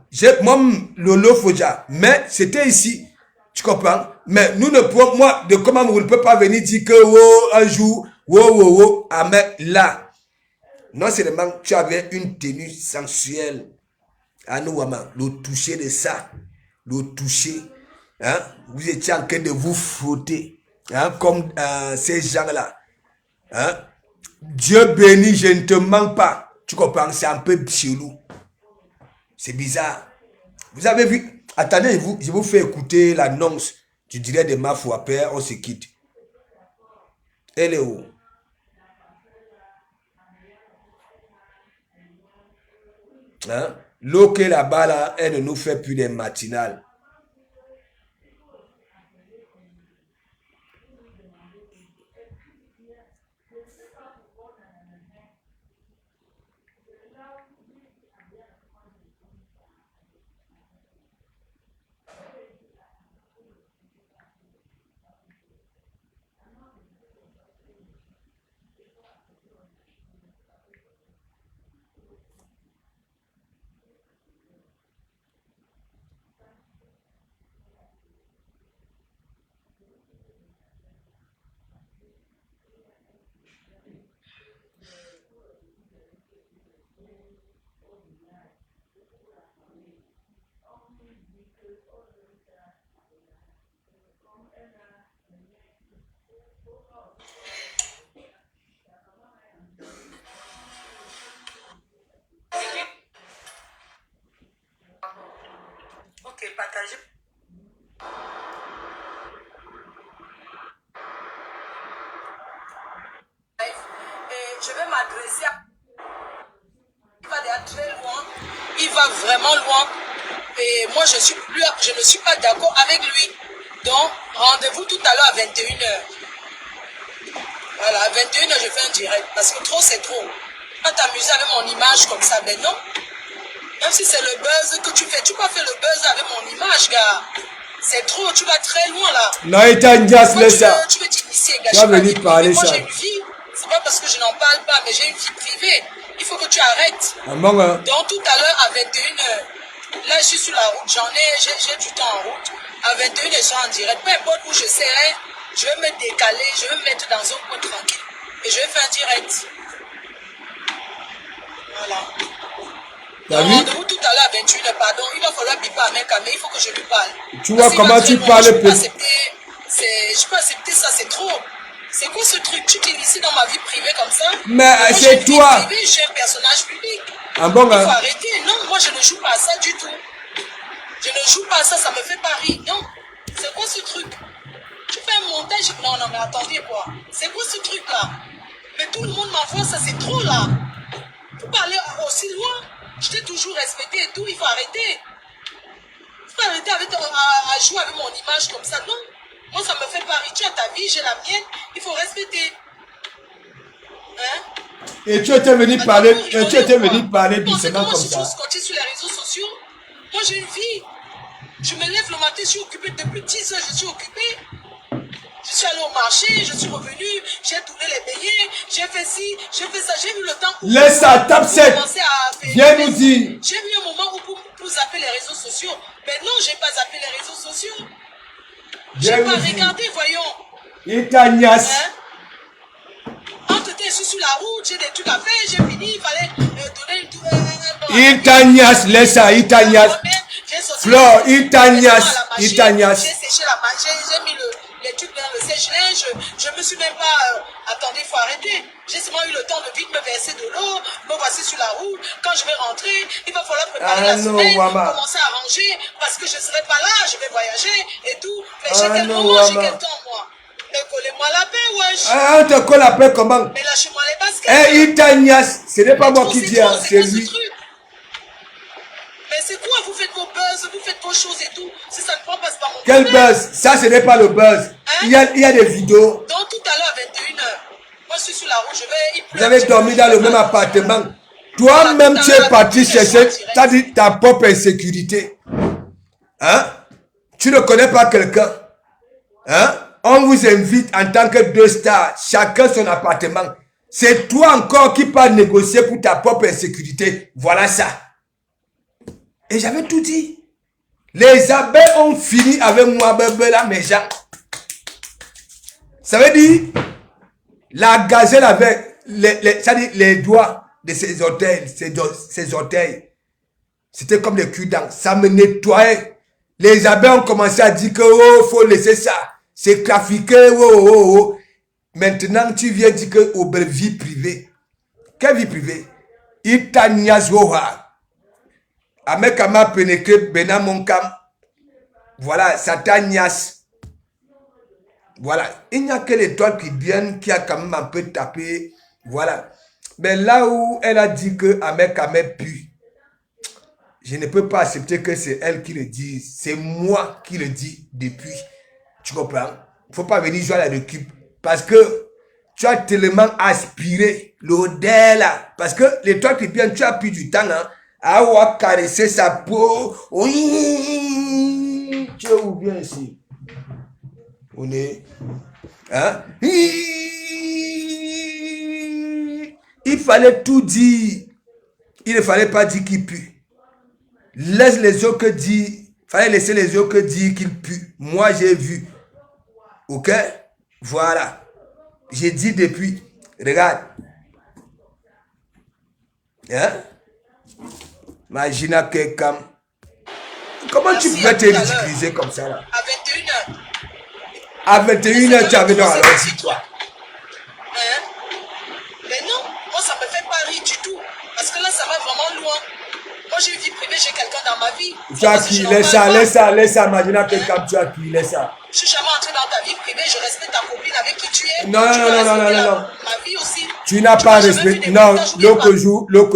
Moi, Lolo Foja. Mais c'était ici. Tu comprends? Mais nous ne pouvons, moi, de comment vous ne pouvez pas venir dire que, oh, un jour, oh, mais là. Non seulement tu avais une tenue sensuelle. À nous, le toucher de ça. Le toucher. Hein? Vous étiez en train de vous frotter. Hein? Comme ces gens-là. Hein? Dieu béni, je ne te mens pas. Tu comprends? C'est un peu chelou. C'est bizarre. Vous avez vu? Attendez, je vous fais écouter l'annonce du direct de Mafou. Après, on se quitte. Elle est où? Hein? L'eau qui est là-bas, là, elle ne nous fait plus des matinales. Ok, partagez. Et je vais m'adresser à... Il va déjà très loin. Il va vraiment loin. Et moi, je ne suis pas d'accord avec lui. Donc, rendez-vous tout à l'heure à 21h. Voilà, à 21h, je fais un direct. Parce que trop, c'est trop. Pas t'amuser avec mon image comme ça, mais non. Même si c'est le buzz que tu fais, tu peux faire le buzz avec mon image, gars. C'est trop, tu vas très loin là. Non, il t'a laisse ça. Tu veux t'initier, gars. Tu vas venir parler moi, ça. j'ai une vie. C'est pas parce que je n'en parle pas, mais j'ai une vie privée. Il faut que tu arrêtes. Ah bon, hein? Donc tout à l'heure à 21h, là je suis sur la route, j'ai du temps en route. À 21h, je suis en direct. Peu importe où je serai, je vais me décaler, je vais me mettre dans un coin tranquille et je vais faire un direct. Voilà. T'as Donc, vu? rendez-vous tout à l'heure à 21h, pardon. Il va falloir biper à Meka, mais il faut que je lui parle. Tu vois Parce comment qu'il tu va très parles, loin, je peux accepter ça, c'est trop. C'est quoi ce truc? Tu t'inities dans ma vie privée comme ça? Mais moi, c'est j'ai une vie toi. privée, je suis un personnage public. Ah bon, Il faut hein? arrêter. Non, moi je ne joue pas à ça du tout. Je ne joue pas à ça, ça me fait pas rire. Non. C'est quoi ce truc? Tu fais un montage. Non, non, mais attendez quoi. C'est quoi ce truc là? Mais tout le monde m'envoie ça, c'est trop là. Faut pas aller aussi loin. Je t'ai toujours respecté et tout, il faut arrêter. Il faut arrêter à jouer avec mon image comme ça. Non. Moi ça me fait pas rire. Tu as ta vie, j'ai la mienne. Il faut respecter. Hein? Et tu étais venu parler, et tu étais venu parler Vous pensez doucement comment comme je suis toujours ça. scotché sur les réseaux sociaux? Moi j'ai une vie. Je me lève le matin, je suis occupé depuis 10 heures, je suis occupé. Je suis allé au marché, je suis revenu, j'ai tourné les beignets, j'ai fait ci, j'ai fait ça, j'ai eu le temps pour... Laisse ça, tape 7. Viens nous dire. J'ai eu un moment où pour zapper les réseaux sociaux. Mais non, j'ai pas zappé les réseaux sociaux. Viens J'ai pas nous dire. regardé, voyons. Il t'agnasse. Hein? Entre temps, je suis sur la route, j'ai des trucs à faire, j'ai fini, il fallait donner une... Il t'agnasse, laisse ça, il t'agnasse. Flore, il t'agnasse, il t'agnasse. J'ai séché la machine, j'ai mis les trucs dans le sèche-linge, je me suis même pas... attendez, il faut arrêter. J'ai seulement eu le temps de vite me verser de l'eau, me voici sur la route. Quand je vais rentrer, il va falloir préparer la semaine, commencer à ranger, parce que je ne serai pas là, je vais voyager et tout. Mais j'ai quel moment, j'ai quel temps, moi? Mais collez-moi la paix, wesh. Ah, on te colle la paix comment? Mais lâchez-moi les baskets. Eh, il t'agnasse. Ce n'est pas moi qui dis, hein, c'est lui. Mais c'est quoi? Vous faites vos buzz, vous faites vos choses et tout. Si ça ne prend pas, c'est pas mon Quel problème. buzz? Ça, ce n'est pas le buzz. Hein? Il y a des vidéos. Donc tout à l'heure à 21h, moi je suis sur la route, je vais... Vous avez dormi dans le même appartement. Toi-même, tu es parti chercher, t'as dit ta propre insécurité. Hein? Tu ne connais pas quelqu'un. Hein? On vous invite en tant que deux stars, chacun son appartement. C'est toi encore qui pars négocier pour ta propre insécurité. Voilà ça. Et j'avais tout dit. Les abeilles ont fini avec moi, bébé, là, mes gens. Ça veut dire, la gazelle avec les doigts de ses orteils, ses orteils, c'était comme des cul-dents. Ça me nettoyait. Les abeilles ont commencé à dire que, oh, faut laisser ça. C'est trafiqué, oh, oh, oh. Maintenant, tu viens dire que, oh, ben, vie privée. Quelle vie privée? Il t'a niaise, oh, Avec ma pénétré, Bena mon cam. Voilà, ça t'a niaise. Voilà. Il n'y a que l'étoile qui viennent, qui a quand même un peu tapé. Voilà. Mais là où elle a dit que Ahmed Kamel pue, je ne peux pas accepter que c'est elle qui le dise. C'est moi qui le dis depuis. Tu comprends? Il ne faut pas venir jouer à la récup. Parce que tu as tellement aspiré l'odeur là. Parce que l'étoile qui vient, tu as pris du temps hein, à avoir caressé sa peau. Oui. Tu es où bien ici? On est. Hein? Il fallait tout dire. Il ne fallait pas dire qu'il pue. Laisse les autres dire. Fallait laisser les autres dire qu'il pue. Moi, j'ai vu. Ok? Voilà. J'ai dit depuis. Regarde. Hein? Imagine quelqu'un. Comment tu pouvais te ridiculiser comme ça là? À 21h. À 21h, tu avais dans la dis-toi. Hein? Mais non, moi ça me fait pas rire du tout. Parce que là, ça va vraiment loin. Moi, j'ai une vie privée, j'ai quelqu'un dans ma vie. Tu as qui? Laisse ça. Imagine quelqu'un, tu as qui? Laisse ça. Je suis jamais entré dans ta vie privée, je respecte ta copine avec qui tu es. Non. Ma vie aussi. Tu n'as pas respecté. Non, l'autre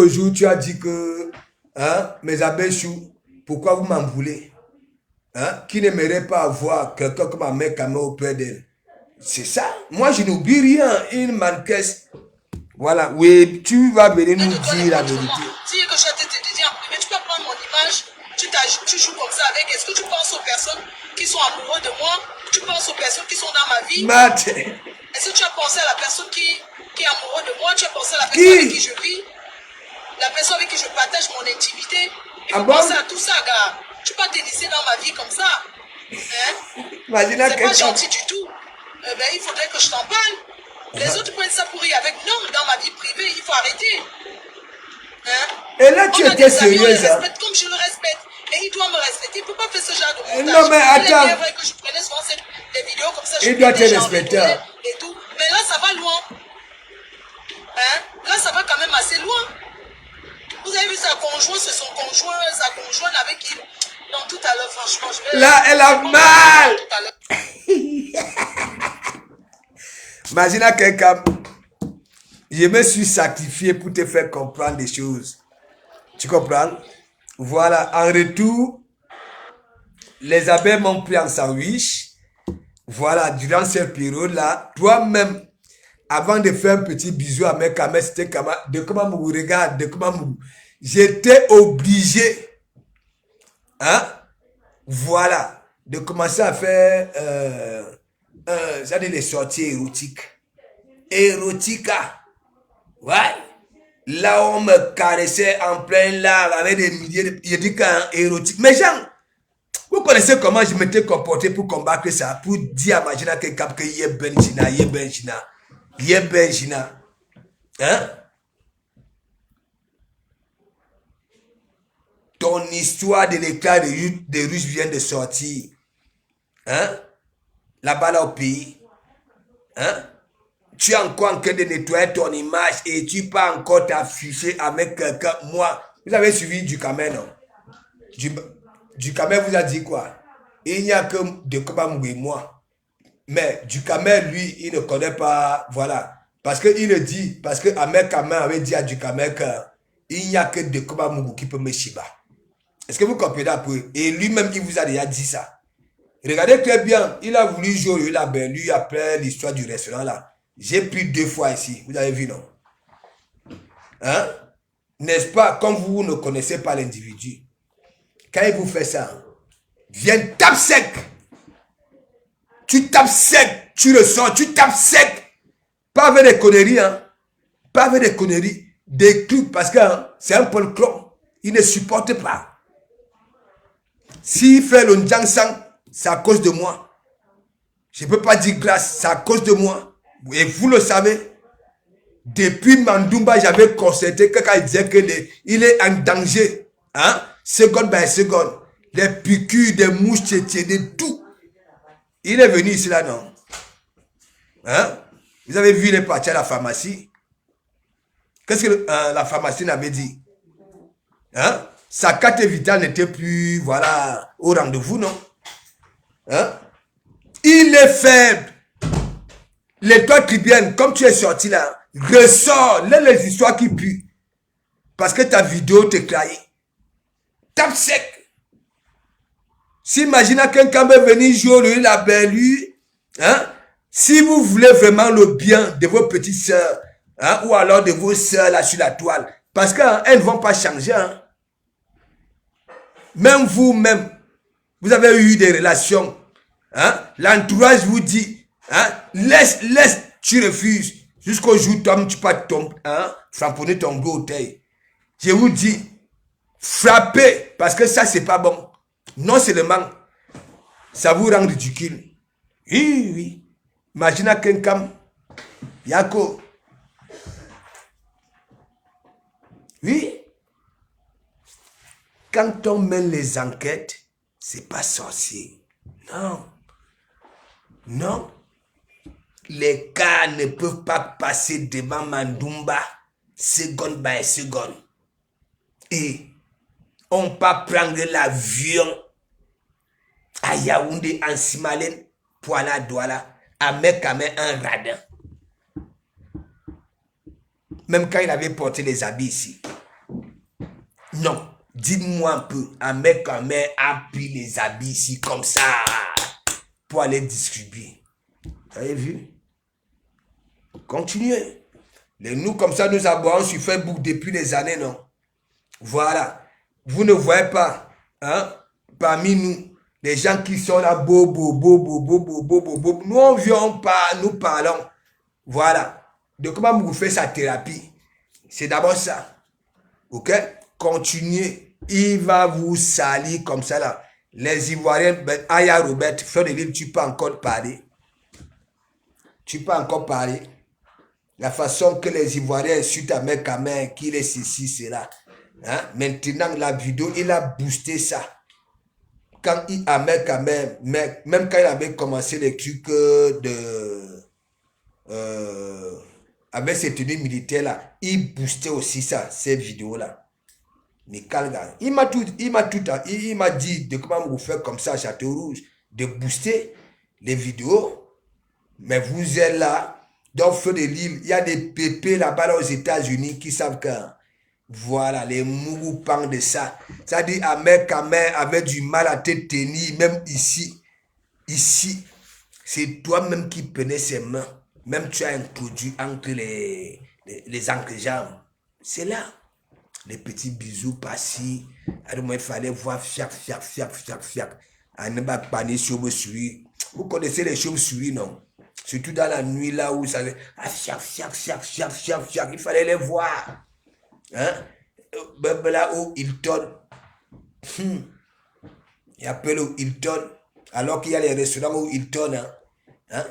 jour, tu as dit que hein, mes abeilles chou, pourquoi vous m'en voulez? Hein? Qui n'aimerait pas avoir quelqu'un comme un mec Kamel auprès d'elle? C'est ça. Moi, je n'oublie rien. Il m'encaisse. Voilà. Oui, tu vas venir nous dire la vérité. Si que je te dis en privé, tu peux prendre mon image, tu joues comme ça avec. Est-ce que tu penses aux personnes qui sont amoureuses de moi? Tu penses aux personnes qui sont dans ma vie? Est-ce que tu as pensé à la personne qui est amoureuse de moi? Tu as pensé à la personne avec qui je vis? la personne avec qui je partage mon intimité. Il faut Ah bon? penser à tout ça, gars. Tu peux pas te laisser dans ma vie comme ça. Hein? Imagine C'est pas gentil du tout. Ben, il faudrait que je t'en parle. Les autres prennent ça pour rire avec non, dans ma vie privée, il faut arrêter. Hein? Et là, tu On a étais des amis, on les sérieuse, hein? respecte comme je le respecte. Et il doit me respecter. Il ne peut pas faire ce genre de montage. Non, mais attends. Il est bien vrai que je prenais souvent des vidéos comme ça. Il doit te respecter. Et tout. Mais là, ça va loin. Hein? Là, ça va quand même assez loin. Vous avez vu sa conjointe, c'est son conjoint, sa conjointe avec qui... Non, tout à l'heure, franchement, je vais... Là, elle a mal. Tout à l'heure. Imagine à quelqu'un. Je me suis sacrifié pour te faire comprendre des choses. Tu comprends? Voilà, en retour, les abeilles m'ont pris en sandwich. Voilà, durant cette période-là, toi-même, avant de faire un petit bisou à mes caméras, c'était de comment vous regarde, de comment vous... J'étais obligé, hein, voilà, de commencer à faire, des sorties érotiques. Érotica, ouais. Là, on me caressait en plein larme avec des milliers de... Je dis qu'un érotique. Mais Jean, vous connaissez comment je m'étais comporté pour combattre ça, pour dire à Magina que yé benchina, yé benchina, yé benchina. Hein? Ton histoire de l'éclat de Russes vient de sortir. Hein? Là-bas, là, au pays. Hein? Tu es encore en train de nettoyer ton image et tu peux encore t'afficher avec quelqu'un. Moi, vous avez suivi du Dukamen, non? Dukamen vous a dit quoi? Il n'y a que Dekobamou et moi. Mais Dukamen, lui, il ne connaît pas, voilà. Parce qu'il le dit, parce que Ahmed Kamen avait dit à Dukamen qu'il n'y a que Dekobamou qui peut me chiba. Est-ce que vous comprenez un peu? Et lui-même, il vous a déjà dit ça. Regardez très bien, il a voulu jouer la belle, lui, après l'histoire du restaurant là. J'ai pris 2 fois ici, vous avez vu, non? Hein? N'est-ce pas, comme vous ne connaissez pas l'individu, quand il vous fait ça, viens, tape sec. Tu tapes sec, tu le sens, tu tapes sec. Pas avec des conneries, hein? Pas avec des conneries, des trucs, parce que hein, c'est un polcron, il ne supporte pas. S'il fait le Ndjangsang, c'est à cause de moi. Je ne peux pas dire grâce, c'est à cause de moi. Et vous le savez, depuis Mandoumba, j'avais constaté que quand il disait qu'il est en danger, hein, seconde par seconde, les piqûres, des mouches, de tout. Il est venu ici là, non? Hein? Vous avez vu, il est parti à la pharmacie. Qu'est-ce que la pharmacie n'avait dit? Hein? Sa carte vitale n'était plus, voilà, au rendez-vous, non? Hein? Il est faible. Les toi tribiennes, comme tu es sorti là, ressors, les histoires qui puent. Parce que ta vidéo te trahit. Tape sec. S'imagine quelqu'un veut venir jouer la belle, hein? Si vous voulez vraiment le bien de vos petites sœurs, hein, ou alors de vos sœurs là sur la toile, parce qu'elles ne vont pas changer. Hein? Même vous-même, vous avez eu des relations. Hein? L'entourage vous dit, hein? Laisse, tu refuses. Jusqu'au jour où toi, tu peux hein? Framponner ton gros taille. Je vous dis, frappez, parce que ça, c'est pas bon. Non seulement, ça vous rend ridicule. Oui, oui. Imaginez quelqu'un, Yako. Oui. Quand on mène les enquêtes, c'est pas sorcier. Non. Non. Les cas ne peuvent pas passer devant Mandoumba, seconde par seconde. Et on peut prendre l'avion à Yaoundé, en Simalène, pour aller à Douala, à Mekame, un radin. Même quand il avait porté les habits ici. Non, dites-moi un peu, à Mekame a pris les habits ici comme ça, pour aller distribuer. Vous avez vu? Continuez. Nous, comme ça, nous abonnons sur Facebook depuis des années, non? Voilà. Vous ne voyez pas, hein, parmi nous, les gens qui sont là, bobo. Nous, on vient pas, nous parlons. Voilà. De comment vous faites sa thérapie. C'est d'abord ça. Ok? Continuez. Il va vous salir comme ça là. Les Ivoiriens, ben, Aya Robert, frère de l'île, tu peux encore parler. Tu peux encore parler. La façon que les Ivoiriens insultent à mec à main, qu'il est ceci, cela. Hein? Maintenant, la vidéo, il a boosté ça. Quand il a mec à main, même quand il avait commencé les trucs avec ses tenues militaires là, il boostait aussi ça, ces vidéos là. Mais Kalga, il m'a dit de comment vous faire comme ça à Château Rouge, de booster les vidéos. Mais vous êtes là, dans le feu de l'île, il y a des pépés là-bas aux États-Unis qui savent que, voilà, les mourupans de ça. Ça dit, à mec avait du mal à te tenir, même ici. Ici, c'est toi-même qui prenais ses mains. Même tu as introduit entre les entrejambes. C'est là. Les petits bisous par-ci. Alors, il fallait voir fiac. À ne pas panier chauve-souris. Vous connaissez les chauves-souris, non? Surtout dans la nuit là où ça... fiac. Il fallait les voir. Hein? Là où Hilton. Il appelle au Hilton. Alors qu'il y a les restaurants où Hilton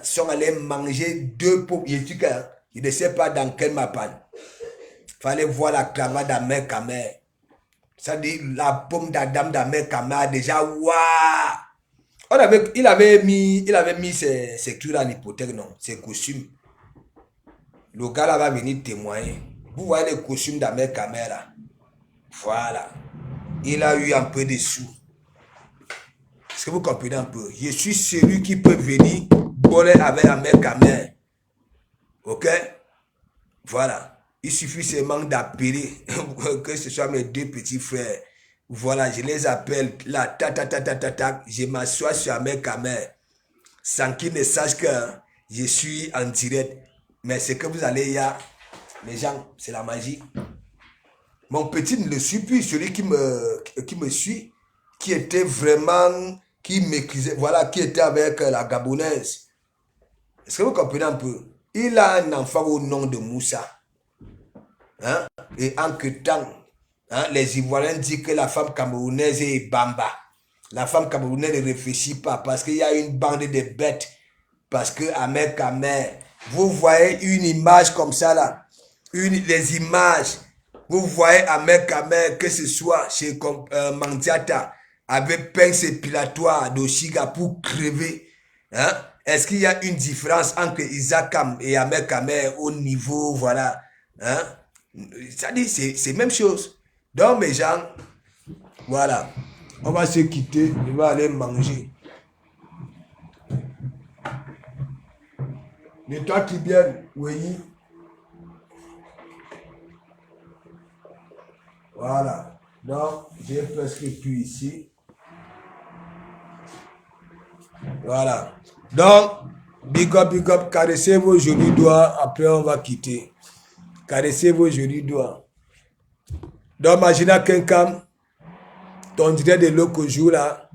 sont allés manger 2 pommes. Je ne sais pas dans quel mapan. Fallait voir la cravate d'Amer Kamer. Ça dit la pomme d'Adam d'Amer Kamer déjà waouh. Il avait mis ses trucs en hypothèque, non, ses costumes. Le gars là va venir témoigner. Vous voyez les costumes d'Amer Kamer là. Voilà. Il a eu un peu de sous. Est-ce que vous comprenez un peu? Je suis celui qui peut venir voler avec Amer Kamer. Ok? Voilà. Il suffit seulement d'appeler que ce soit mes 2 petits frères. Voilà, je les appelle là, je m'assois sur Amer Kamer sans qu'ils ne sachent que je suis en direct. Mais c'est que vous allez, les gens, c'est la magie. Mon petit ne le suit plus, celui qui me suit, qui était vraiment, qui maîtrisait, voilà, qui était avec la Gabonaise. Est-ce que vous comprenez un peu? Il a un enfant au nom de Moussa. Hein? Et en que temps, les Ivoiriens disent que la femme camerounaise est bamba. La femme camerounaise ne réfléchit pas parce qu'il y a une bande de bêtes. Parce que Amer Kamer, vous voyez une image comme ça là. Les images. Vous voyez Amer Kamer, que ce soit chez Mandiata, avec pince épilatoire d'Oshiga pour crever. Hein? Est-ce qu'il y a une différence entre Isakam et Amer Kamer au niveau, voilà. Hein? Ça dit, c'est même chose. Donc, mes gens, voilà. On va se quitter. Je vais aller manger. Mais toi qui viens, oui. Voilà. Donc, j'ai presque tout ici. Voilà. Donc, big up, caressez vos jolis doigts. Après, on va quitter. Caressez vos jolis doigts. Donc, Magina Kenkam, ton direct de l'Okojo là.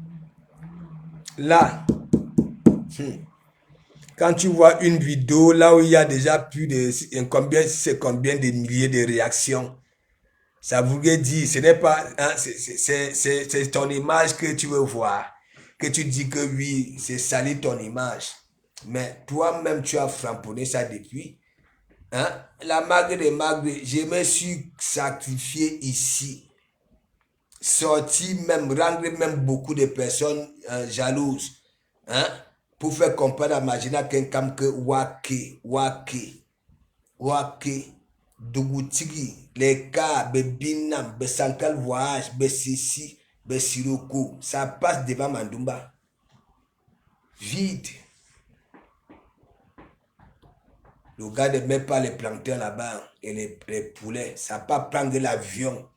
Là. Quand tu vois une vidéo là où il y a déjà plus de combien de milliers de réactions, ça voudrait dire, ce n'est pas, c'est ton image que tu veux voir, que tu dis que oui, c'est salir ton image. Mais toi-même, tu as framponné ça depuis. Hein? La magre des magres, je me suis sacrifié ici. Sorti même, rendre même beaucoup de personnes jalouses. Hein? Pour faire comprendre à Magina Kenkam que wake, Dougutigi, les cas, Bebinam, Besankal Voyage, Besisi, Besiroko, ça passe devant Mandumba. Vide. Le gars ne met pas les planctons là-bas et les poulets. Ça ne va pas prendre l'avion.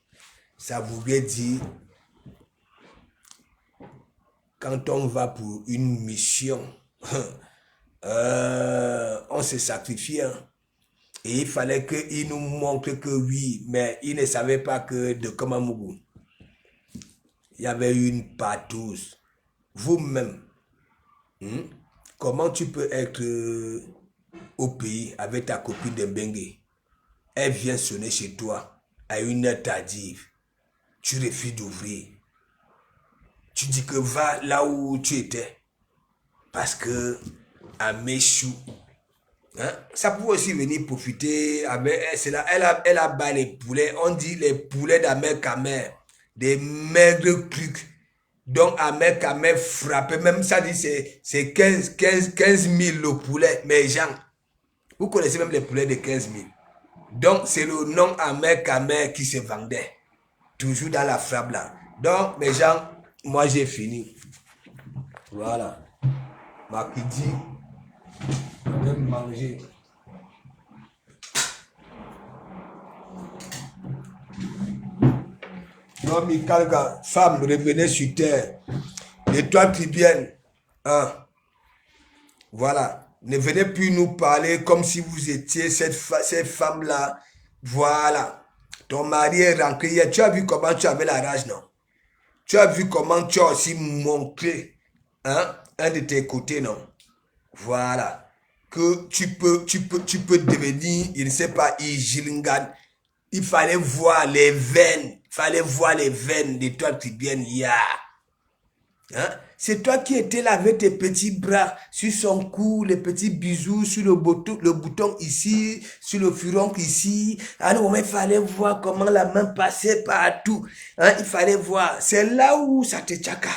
Ça voudrait dire, quand on va pour une mission, on se sacrifie. Hein. Et il fallait qu'il nous montre que oui, mais il ne savait pas que de Komamougou, il y avait une partouze. Vous-même, comment tu peux être au pays avec ta copine de Bengue? Elle vient sonner chez toi. à une heure tardive, tu refuses d'ouvrir. Tu dis que va là où tu étais. Parce que à Méchou, hein, ça pouvait aussi venir profiter. C'est là, elle a bas les poulets. On dit les poulets d'Ahmed Kamer. Des maigres trucs. Donc Ahmed Kamer frappait. Même ça dit c'est 15 000 le poulet. Mais gens, vous connaissez même les poulets de 15 000. Donc c'est le nom Ahmed Kamer qui se vendait. Toujours dans la frappe là. Donc mes gens, moi j'ai fini. Voilà. Makidi, même manger. Donc Mikalga, femme, revenez sur terre. L'étoile tribienne. Hein. Voilà. Ne venez plus nous parler comme si vous étiez cette femme-là. Voilà. Ton mari est rentré hier. Tu as vu comment tu avais la rage, non? Tu as vu comment tu as aussi montré, hein, un de tes côtés, non? Voilà. Que tu peux devenir, il ne sait pas, Ijilingan. Il fallait voir les veines. Il fallait voir les veines de toi qui viennent hier. Hein? C'est toi qui étais là avec tes petits bras sur son cou, les petits bisous sur le bouton ici, sur le furoncle ici. Alors, il fallait voir comment la main passait partout. Hein? Il fallait voir. C'est là où ça te tchaka.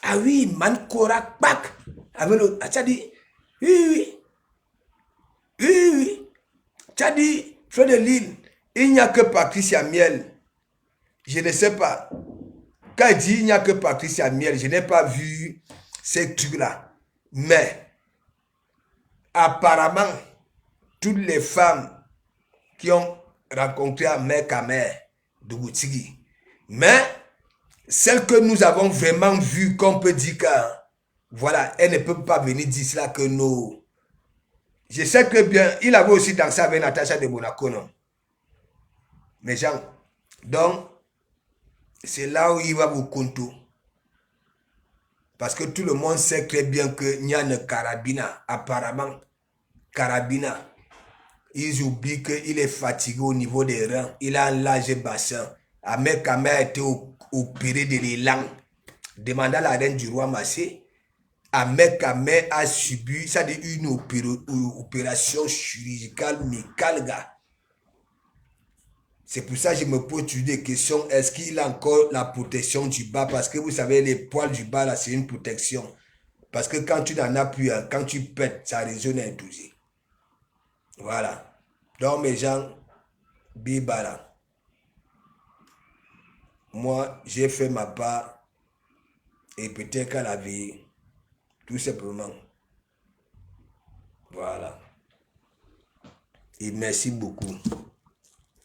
Ah oui, man korak pak. Avec le. Tu as dit, oui. Tu as dit, frère de Lille, il n'y a que Patricia Miel. Je ne sais pas. Quand il dit il n'y a que Patricia Miel, je n'ai pas vu ces trucs-là. Mais, apparemment, toutes les femmes qui ont rencontré Ahmed Kamer de Goutigi, mais celles que nous avons vraiment vues, qu'on peut dire que, voilà, elles ne peuvent pas venir dire cela que nous. Je sais que bien, il avait aussi dansé avec Natacha de Monaco, non? Mes gens, donc, c'est là où il va vous compter. Parce que tout le monde sait très bien que Nyan Karabina, apparemment, Karabina, ils oublient qu'il est fatigué au niveau des reins. Il a un large bassin. Ahmed Kamer a été opéré de l'élan. Demanda la reine du roi Massé. Ahmed Kamer a subi, ça dit une opération chirurgicale Mikalga. C'est pour ça que je me pose toujours des questions. Est-ce qu'il a encore la protection du bas? Parce que vous savez, les poils du bas, là, c'est une protection. Parce que quand tu n'en as plus, quand tu pètes, ça résonne un touché. Voilà. Donc, mes gens, bibala. Moi, j'ai fait ma part. Et peut-être qu'à la vie, tout simplement. Voilà. Et merci beaucoup.